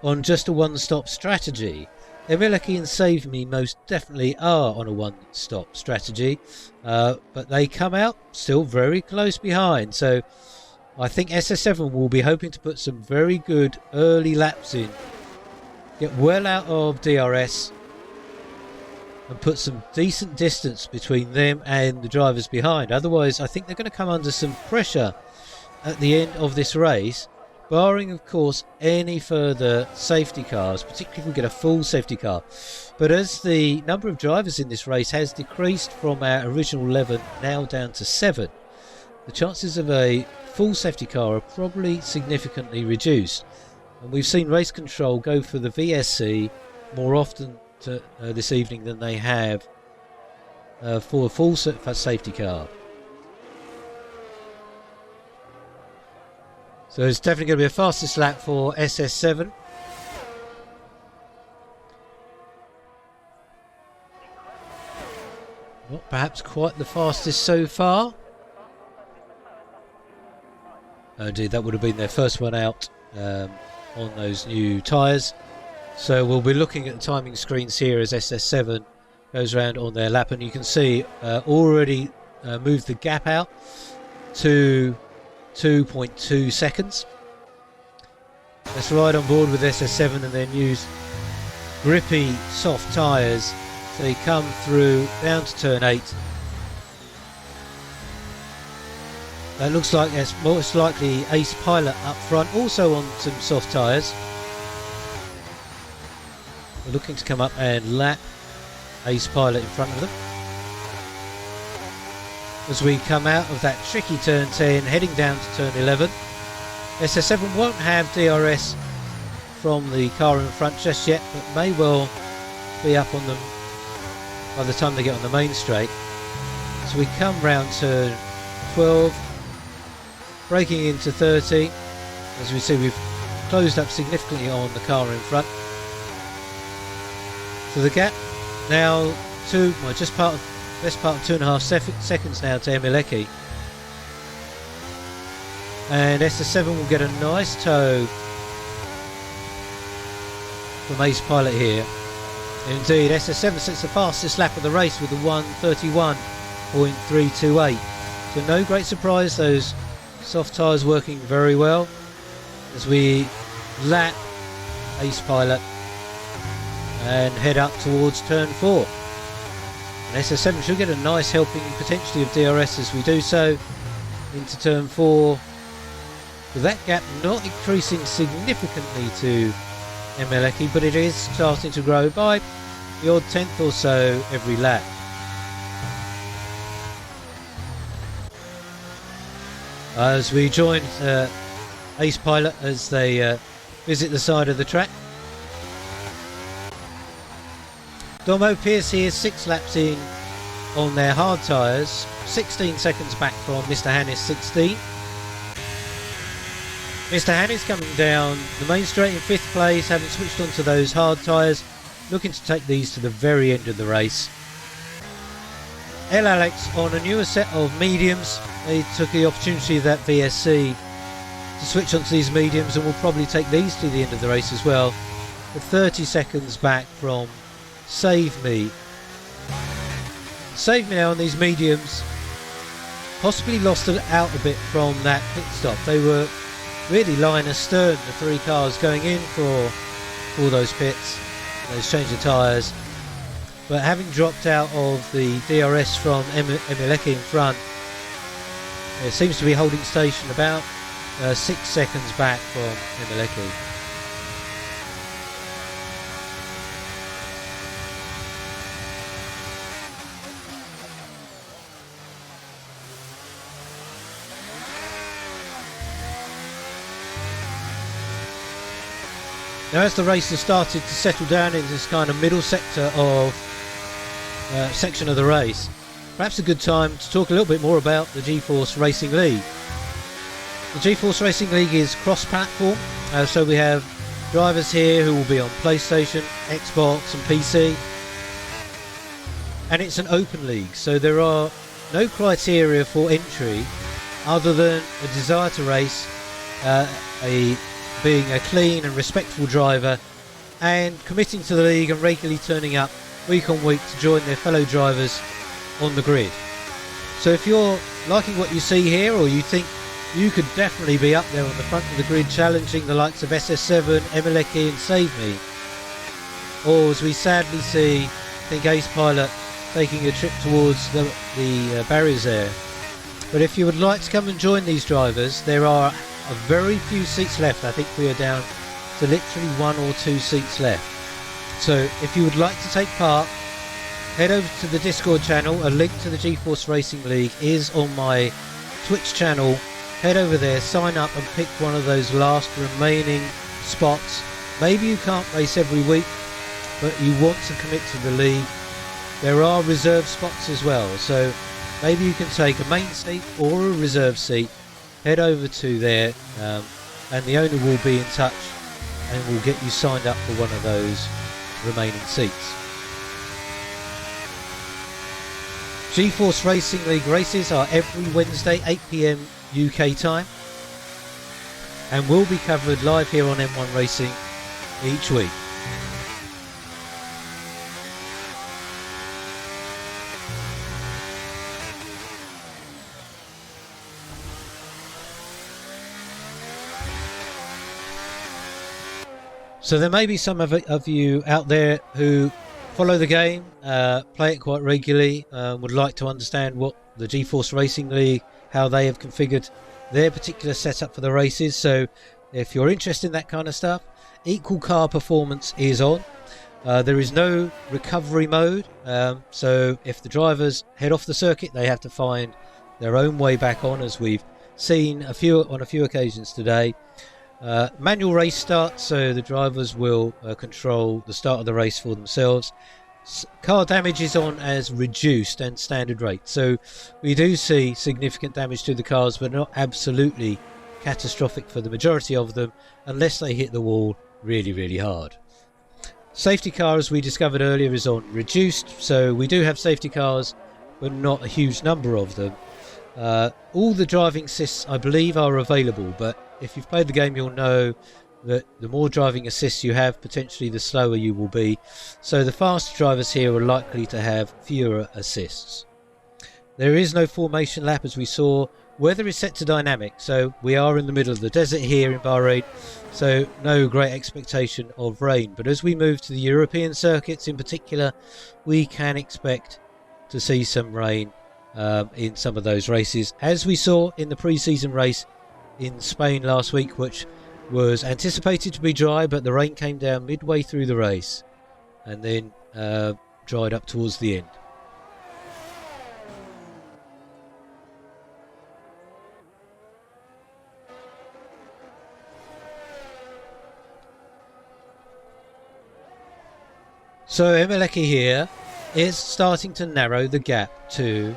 on just a one-stop strategy. Emeleki and Save Me most definitely are on a one-stop strategy, but they come out still very close behind. So I think SS7 will be hoping to put some very good early laps in, get well out of DRS, and put some decent distance between them and the drivers behind. Otherwise, I think they're going to come under some pressure at the end of this race, barring, of course, any further safety cars, particularly if we get a full safety car. But as the number of drivers in this race has decreased from our original 11 now down to 7, the chances of a full safety car are probably significantly reduced. And we've seen race control go for the VSC more often this evening than they have for a full safety car. So it's definitely going to be a fastest lap for SS7. Not perhaps quite the fastest so far. Oh, indeed, that would have been their first one out on those new tyres. So we'll be looking at the timing screens here as SS7 goes around on their lap, and you can see already moved the gap out to 2.2 seconds. Let's ride on board with SS7 and then use grippy soft tyres so they come through down to turn 8. That looks like it's most likely Ace Pilot up front, also on some soft tyres. We're looking to come up and lap Ace Pilot in front of them. As we come out of that tricky turn 10, heading down to turn 11. SS7 won't have DRS from the car in front just yet, but may well be up on them by the time they get on the main straight. So we come round turn 12, braking into 30. As we see, we've closed up significantly on the car in front. So the gap now best part of 2.5 seconds now to Emeleki. And SS7 will get a nice tow from Ace Pilot here. Indeed, SS7 sets the fastest lap of the race with a 1:31.328. So no great surprise, those soft tyres working very well as we lap Ace Pilot and head up towards turn 4. And SS7 should get a nice helping potentially of DRS as we do so into turn 4, with that gap not increasing significantly to Emeleki, but it is starting to grow by the odd tenth or so every lap. As we join Ace Pilot as they visit the side of the track. Domo Pierce here 6 laps in on their hard tyres, 16 seconds back from Mr. Hannis 16. Mr. Hannis coming down the main straight in 5th place, having switched onto those hard tyres, looking to take these to the very end of the race. El Alex on a newer set of mediums. They took the opportunity of that VSC to switch onto these mediums and will probably take these to the end of the race as well. But 30 seconds back from Save Me. Save Me now on these mediums. possibly lost out a bit from that pit stop. They were really lying astern, the three cars going in for those pits, those change of tyres, but having dropped out of the DRS from Emeleki in front, it seems to be holding station about 6 seconds back from Emeleki. Now, as the race has started to settle down in this kind of middle sector of section of the race, perhaps a good time to talk a little bit more about the G-Force Racing League. The G-Force Racing League is cross-platform, so we have drivers here who will be on PlayStation, Xbox and PC, and it's an open league, so there are no criteria for entry other than a desire to race, being a clean and respectful driver, and committing to the league and regularly turning up week on week to join their fellow drivers on the grid. So if you're liking what you see here, or you think you could definitely be up there on the front of the grid challenging the likes of SS7, Emeleki and Save Me, or as we sadly see, I think Ace Pilot taking a trip towards the barriers there. But if you would like to come and join these drivers, there are a very few seats left. I think we are down to literally 1 or 2 seats left. So if you would like to take part, head over to the Discord channel. A link to the G-Force Racing League is on my Twitch channel. Head over there, sign up and pick one of those last remaining spots. Maybe you can't race every week, but you want to commit to the league. There are reserve spots as well, so maybe you can take a main seat or a reserve seat. Head over to there, and the owner will be in touch and will get you signed up for one of those remaining seats. G-Force Racing League races are every Wednesday 8 PM UK time, and will be covered live here on M1 Racing each week. So there may be some of you out there who follow the game, play it quite regularly, would like to understand what the G-Force Racing League, how they have configured their particular setup for the races. So if you're interested in that kind of stuff, Equal Car Performance is on. There is no recovery mode, so if the drivers head off the circuit, they have to find their own way back on, as we've seen on a few occasions today. Manual race start, so the drivers will control the start of the race for themselves. Car damage is on as reduced and standard rate, so we do see significant damage to the cars, but not absolutely catastrophic for the majority of them, unless they hit the wall really hard. Safety car, as we discovered earlier, is on reduced, so we do have safety cars, but not a huge number of them. All the driving assists, I believe, are available, but if you've played the game, you'll know that the more driving assists you have, potentially the slower you will be. So the faster drivers here are likely to have fewer assists. There is no formation lap, as we saw. Weather is set to dynamic, so we are in the middle of the desert here in Bahrain, so no great expectation of rain. But as we move to the European circuits in particular, we can expect to see some rain in some of those races, as we saw in the pre-season race in Spain last week, which was anticipated to be dry, but the rain came down midway through the race and then dried up towards the end. So Emeleki here is starting to narrow the gap to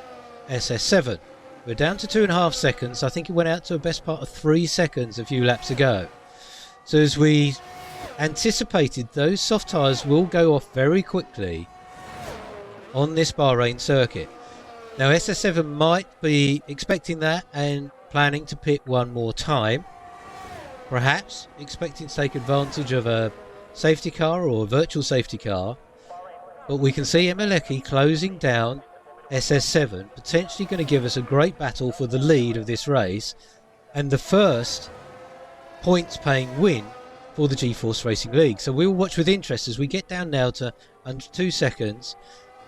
SS7. We're down to 2.5 seconds. I think it went out to a best part of 3 seconds a few laps ago. So as we anticipated, those soft tyres will go off very quickly on this Bahrain circuit. Now SS7 might be expecting that and planning to pit one more time. Perhaps expecting to take advantage of a safety car or a virtual safety car. But we can see Emeleki closing down SS7, potentially going to give us a great battle for the lead of this race and the first points paying win for the G-Force Racing League. So we will watch with interest as we get down now to under 2 seconds.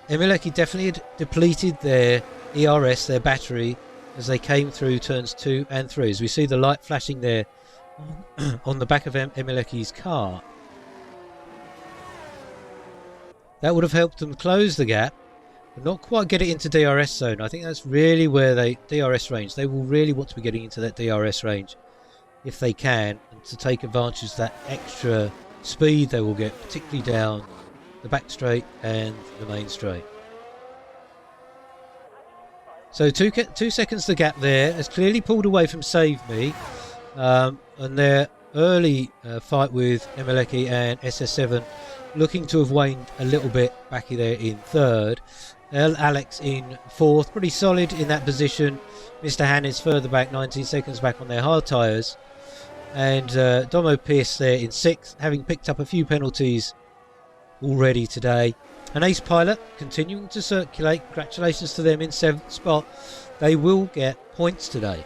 Emeleki definitely had depleted their ERS, their battery, as they came through turns 2 and 3. As we see the light flashing there on the back of Emeleki's car. That would have helped them close the gap, but not quite get it into DRS zone. I think that's really where DRS range. They will really want to be getting into that DRS range if they can, and to take advantage of that extra speed they will get, particularly down the back straight and the main straight. So 2 seconds the gap there has clearly pulled away from Save Me, and their early fight with Emeleki and SS7 looking to have waned a little bit back there in third. Alex in fourth, pretty solid in that position. Mr. Hannes further back, 19 seconds back on their hard tyres, and Domo Pierce there in sixth, having picked up a few penalties already today. And Ace Pilot continuing to circulate. Congratulations to them in 7th spot. They will get points today.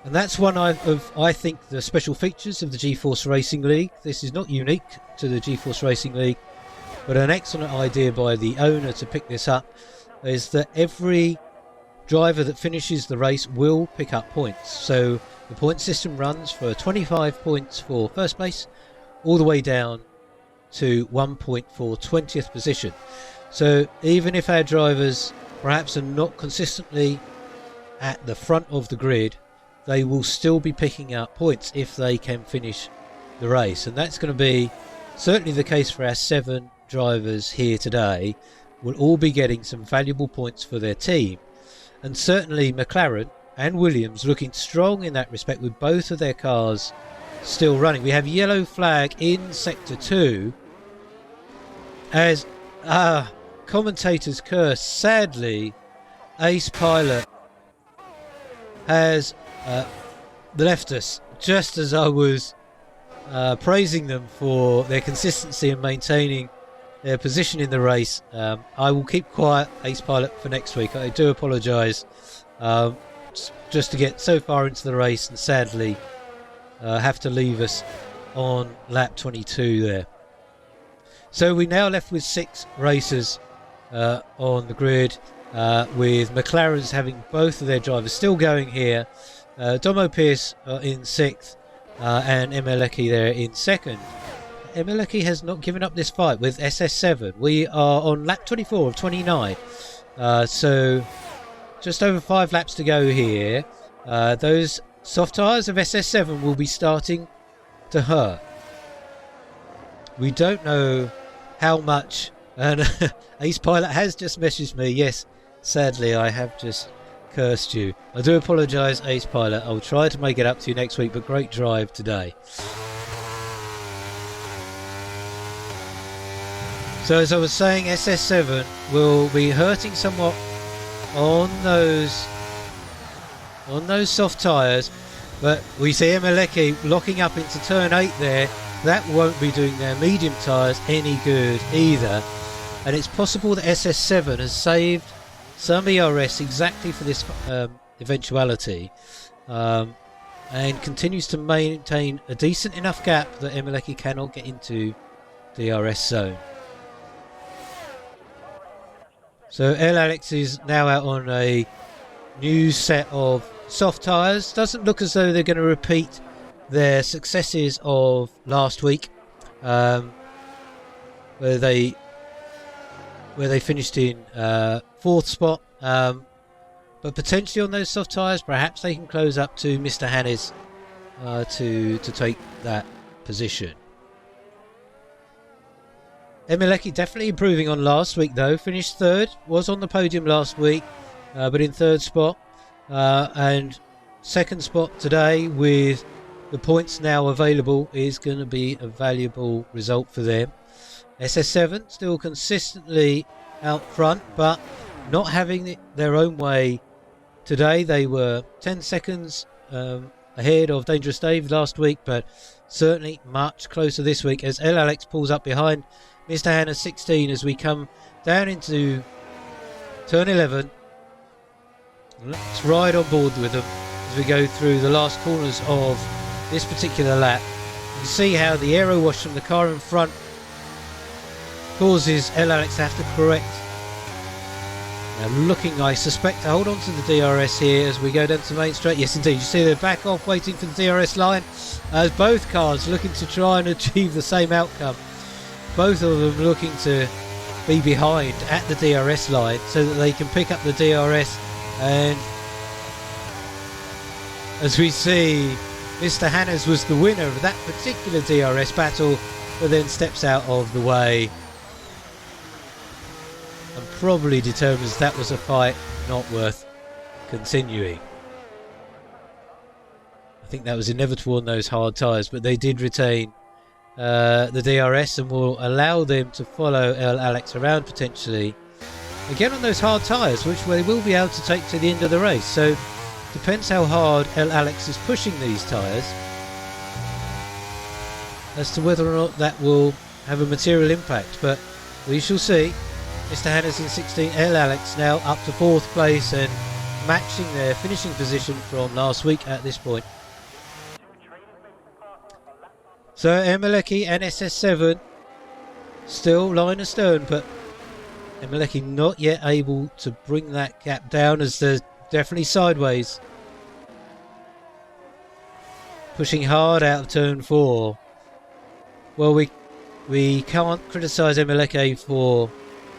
And that's one of, I think, the special features of the G-Force Racing League. This is not unique to the G-Force Racing League, but an excellent idea by the owner to pick this up is that every driver that finishes the race will pick up points. So the point system runs for 25 points for first place, all the way down to 1 point for 20th position. So even if our drivers perhaps are not consistently at the front of the grid, they will still be picking up points if they can finish the race. And that's going to be certainly the case for our 7 drivers here today. Will all be getting some valuable points for their team. And certainly McLaren and Williams looking strong in that respect with both of their cars still running. We have yellow flag in Sector 2 as commentators curse. Sadly, Ace Pilot has left us just as I was praising them for their consistency in maintaining their position in the race. I will keep quiet, Ace Pilot, for next week. I do apologise just to get so far into the race and sadly have to leave us on lap 22 there. So we're now left with 6 racers on the grid, with McLaren's having both of their drivers still going here. Domo Pierce in 6th and Emeleki there in 2nd. Emeleki has not given up this fight with SS7. We are on lap 24 of 29, so just over 5 laps to go here. Those soft tyres of SS7 will be starting to hurt. We don't know how much, and Ace Pilot has just messaged me. Yes, sadly I have just cursed you. I do apologise, Ace Pilot. I'll try to make it up to you next week, but great drive today. So as I was saying, SS7 will be hurting somewhat on those soft tyres, but we see Emeleki locking up into turn 8 there. That won't be doing their medium tyres any good either, and it's possible that SS7 has saved some ERS exactly for this eventuality, and continues to maintain a decent enough gap that Emeleki cannot get into the DRS zone. So El Alex is now out on a new set of soft tyres. Doesn't look as though they're going to repeat their successes of last week, where they finished in 4th spot, but potentially on those soft tyres perhaps they can close up to Mr. Hannes to take that position. Emeleki definitely improving on last week though. Finished 3rd, was on the podium last week, but in 3rd spot, and 2nd spot today with the points now available is going to be a valuable result for them. SS7 still consistently out front, but not having their own way today. They were 10 seconds ahead of Dangerous Dave last week, but certainly much closer this week as El Alex pulls up behind Mr. Hanna 16 as we come down into turn 11. Let's ride on board with them as we go through the last corners of this particular lap. You can see how the aero wash from the car in front causes El Alex to have to correct. Now looking, I suspect, to hold on to the DRS here as we go down to Main Straight. Yes indeed, you see they're back off waiting for the DRS line as both cars looking to try and achieve the same outcome. Both of them looking to be behind at the DRS line so that they can pick up the DRS. And as we see, Mr. Hannes was the winner of that particular DRS battle, but then steps out of the way and probably determines that was a fight not worth continuing. I think that was inevitable on those hard tyres, but they did retain the DRS and will allow them to follow El Alex around potentially again on those hard tyres, which they will be able to take to the end of the race. So depends how hard El Alex is pushing these tyres as to whether or not that will have a material impact, but we shall see. Mr. Hannes in 16, El Alex now up to 4th place and matching their finishing position from last week at this point. So Emeleki and SS7 still line astern, but Emeleki not yet able to bring that gap down as they're definitely sideways. Pushing hard out of turn 4. Well, we can't criticise Emeleki for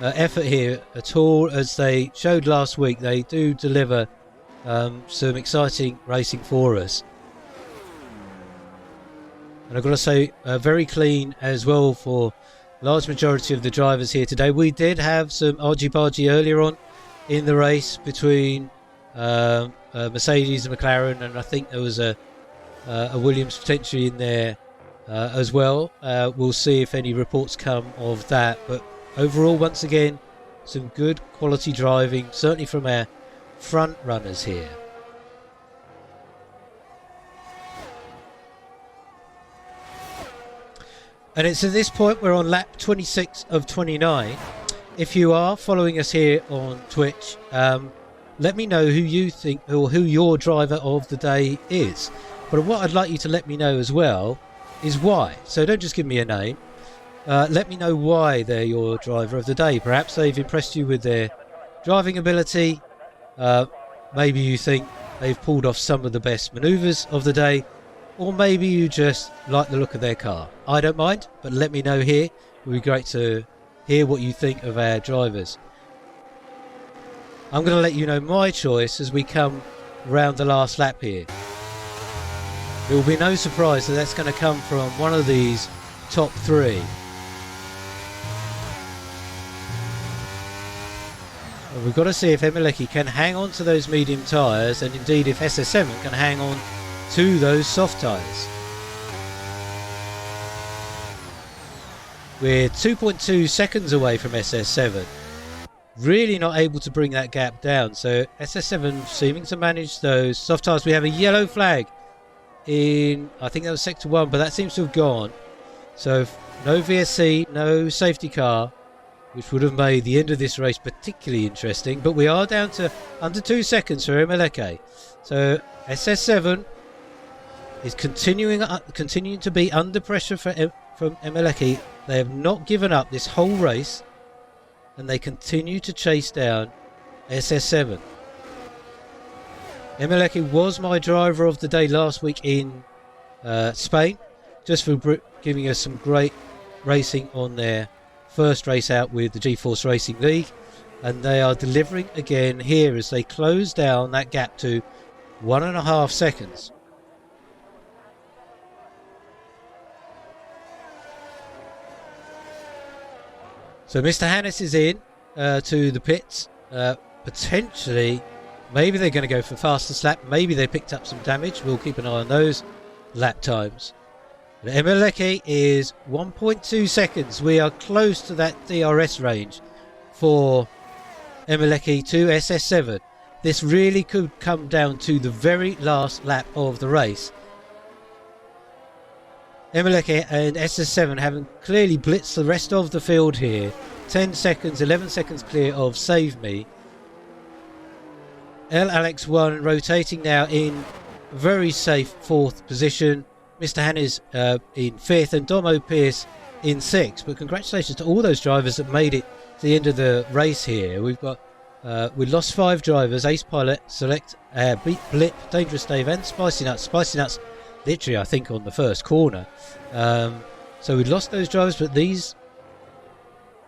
effort here at all, as they showed last week. They do deliver some exciting racing for us. And I've got to say, very clean as well for large majority of the drivers here today. We did have some argy-bargy earlier on in the race between Mercedes and McLaren, and I think there was a Williams potentially in there as well. We'll see if any reports come of that, but overall, once again, some good quality driving, certainly from our front runners here. And it's at this point we're on lap 26 of 29. If you are following us here on Twitch, let me know who you think or who your driver of the day is. But what I'd like you to let me know as well is why. So don't just give me a name. Let me know why they're your driver of the day. Perhaps they've impressed you with their driving ability. Maybe you think they've pulled off some of the best manoeuvres of the day. Or maybe you just like the look of their car. I don't mind, but let me know here. It would be great to hear what you think of our drivers. I'm going to let you know my choice as we come around the last lap here. It will be no surprise that that's going to come from one of these top 3. Well, we've got to see if Emeleki can hang on to those medium tyres, and indeed if SS7 can hang on to those soft tyres. We're 2.2 seconds away from SS7. Really not able to bring that gap down. So SS7 seeming to manage those soft tyres. We have a yellow flag in, I think that was sector 1, but that seems to have gone. So no VSC, no safety car, which would have made the end of this race particularly interesting. But we are down to under 2 seconds for Emeleki. So SS7 is continuing to be under pressure from Emeleki. They have not given up this whole race, and they continue to chase down SS7. Emeleki was my driver of the day last week in Spain, just for giving us some great racing on their first race out with the G-Force Racing League, and they are delivering again here as they close down that gap to 1.5 seconds. So Mr. Hannes is in to the pits. Potentially, maybe they're going to go for fastest lap. Maybe they picked up some damage. We'll keep an eye on those lap times. But Emeleki is 1.2 seconds. We are close to that DRS range for Emeleki to SS7. This really could come down to the very last lap of the race. Emeleke and SS7 having clearly blitzed the rest of the field here. 10 seconds, 11 seconds clear of Save Me. Alex 1 rotating now in very safe 4th position. Mr. Hannes in 5th and Domo Pierce in 6th. But congratulations to all those drivers that made it to the end of the race here. We've got we lost 5 drivers: Ace Pilot, Select, Blip, Dangerous Dave and Spicy Nuts. Spicy Nuts literally I think on the first corner. So we lost those drivers, but these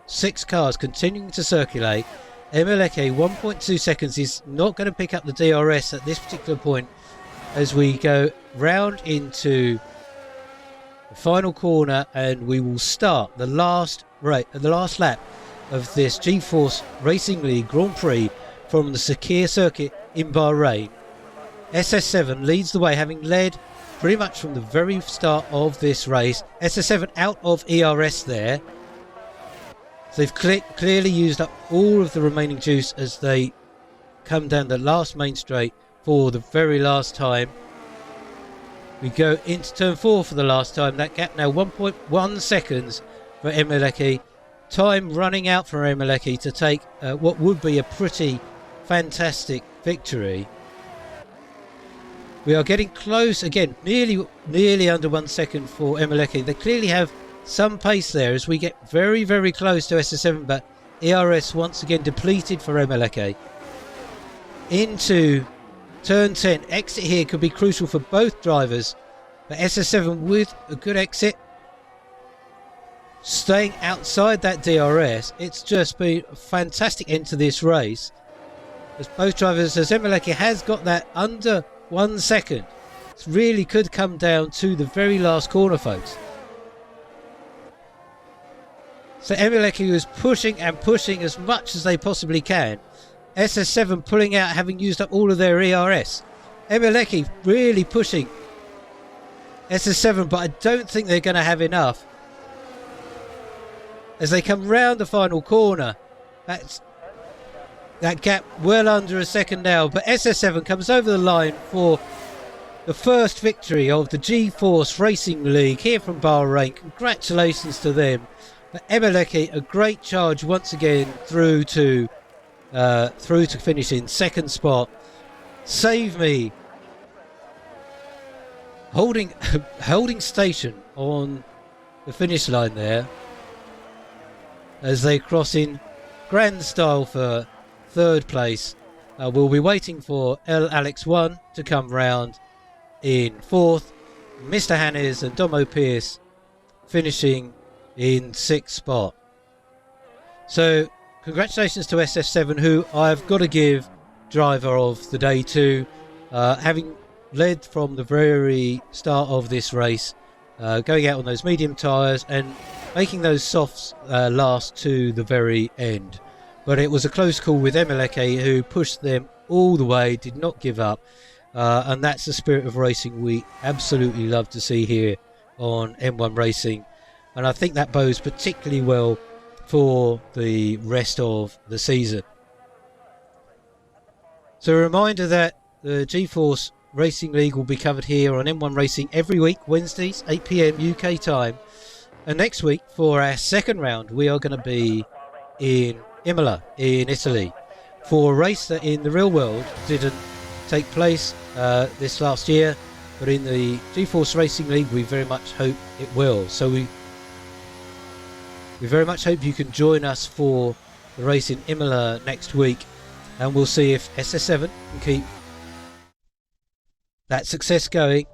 6 cars continuing to circulate. Emeleke 1.2 seconds is not going to pick up the DRS at this particular point as we go round into the final corner, and we will start the last lap of this G-Force Racing League Grand Prix from the Sakir circuit in Bahrain. SS7 leads the way, having led pretty much from the very start of this race. SS7 out of ERS there. So they've clearly used up all of the remaining juice as they come down the last main straight for the very last time. We go into turn 4 for the last time. That gap now 1.1 seconds for Emeleke. Time running out for Emeleke to take what would be a pretty fantastic victory. We are getting close again, nearly under 1 second for Emeleke. They clearly have some pace there as we get very, very close to SS7, but ERS once again depleted for Emeleke. Into turn 10. Exit here could be crucial for both drivers, but SS7 with a good exit, staying outside that DRS. It's just been a fantastic end to this race as both drivers, as Emeleke has got that under 1 second. It really could come down to the very last corner, folks. So Emeleke is pushing and pushing as much as they possibly can. SS7 pulling out, having used up all of their ERS. Emeleke really pushing SS7, but I don't think they're going to have enough as they come round the final corner. That gap well under a second now, but SS7 comes over the line for the first victory of the G-Force Racing League here from Bahrain. Congratulations to them. But Emeleke, a great charge once again through to finish in 2nd spot. Save Me holding station on the finish line there as they cross in grand style for 3rd place. We'll be waiting for Alex 1 to come round in 4th. Mr. Hannes and Domo Pierce finishing in 6th spot. So congratulations to SS7, who I've got to give driver of the day to, having led from the very start of this race, going out on those medium tyres and making those softs last to the very end. But it was a close call with Emeleke, who pushed them all the way, did not give up, and that's the spirit of racing we absolutely love to see here on M1 Racing. And I think that bodes particularly well for the rest of the season. So a reminder that the G-Force Racing League will be covered here on M1 Racing every week, Wednesdays, 8 PM UK time. And next week, for our 2nd round, we are going to be in Imola in Italy for a race that in the real world didn't take place this last year, but in the G-Force Racing League we very much hope it will. So we very much hope you can join us for the race in Imola next week, and we'll see if SS7 can keep that success going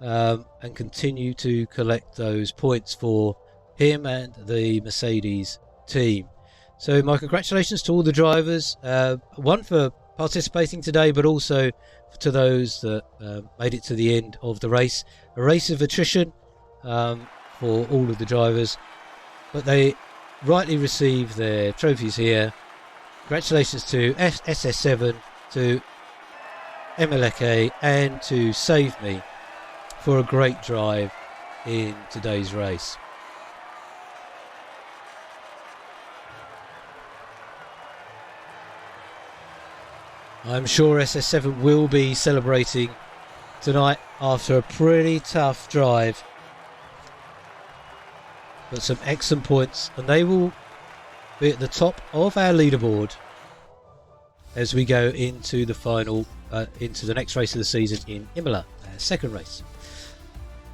and continue to collect those points for him and the Mercedes team. So my congratulations to all the drivers, one for participating today, but also to those that made it to the end of the race. A race of attrition for all of the drivers, but they rightly received their trophies here. Congratulations to SS7, to Emeleke and to Save Me for a great drive in today's race. I'm sure SS7 will be celebrating tonight after a pretty tough drive but some excellent points, and they will be at the top of our leaderboard as we go into the final, into the next race of the season in Imola, our second race.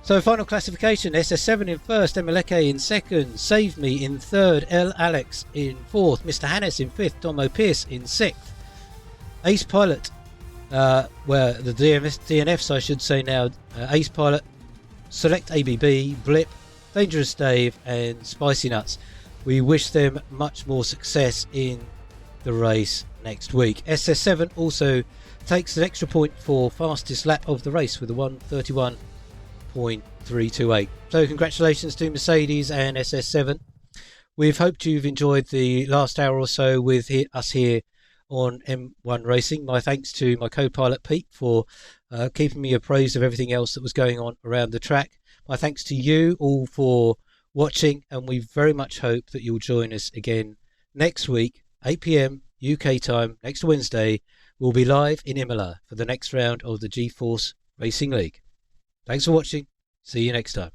So final classification: SS7 in first, Emeleke in second, Save Me in third, El Alex in fourth, Mr. Hannes in fifth, Domo Pierce in sixth, Ace Pilot, where the DNFs I should say now, Ace Pilot, Select ABB, Blip, Dangerous Dave and Spicy Nuts. We wish them much more success in the race next week. SS7 also takes an extra point for fastest lap of the race with a 1:31.328. So congratulations to Mercedes and SS7. We've hoped you've enjoyed the last hour or so with us here on M1 Racing. My thanks to my co-pilot Pete for keeping me appraised of everything else that was going on around the track. My thanks to you all for watching, and we very much hope that you'll join us again next week, 8 p.m. UK time, next Wednesday. We'll be live in Imola for the next round of the G-Force Racing League. Thanks for watching. See you next time.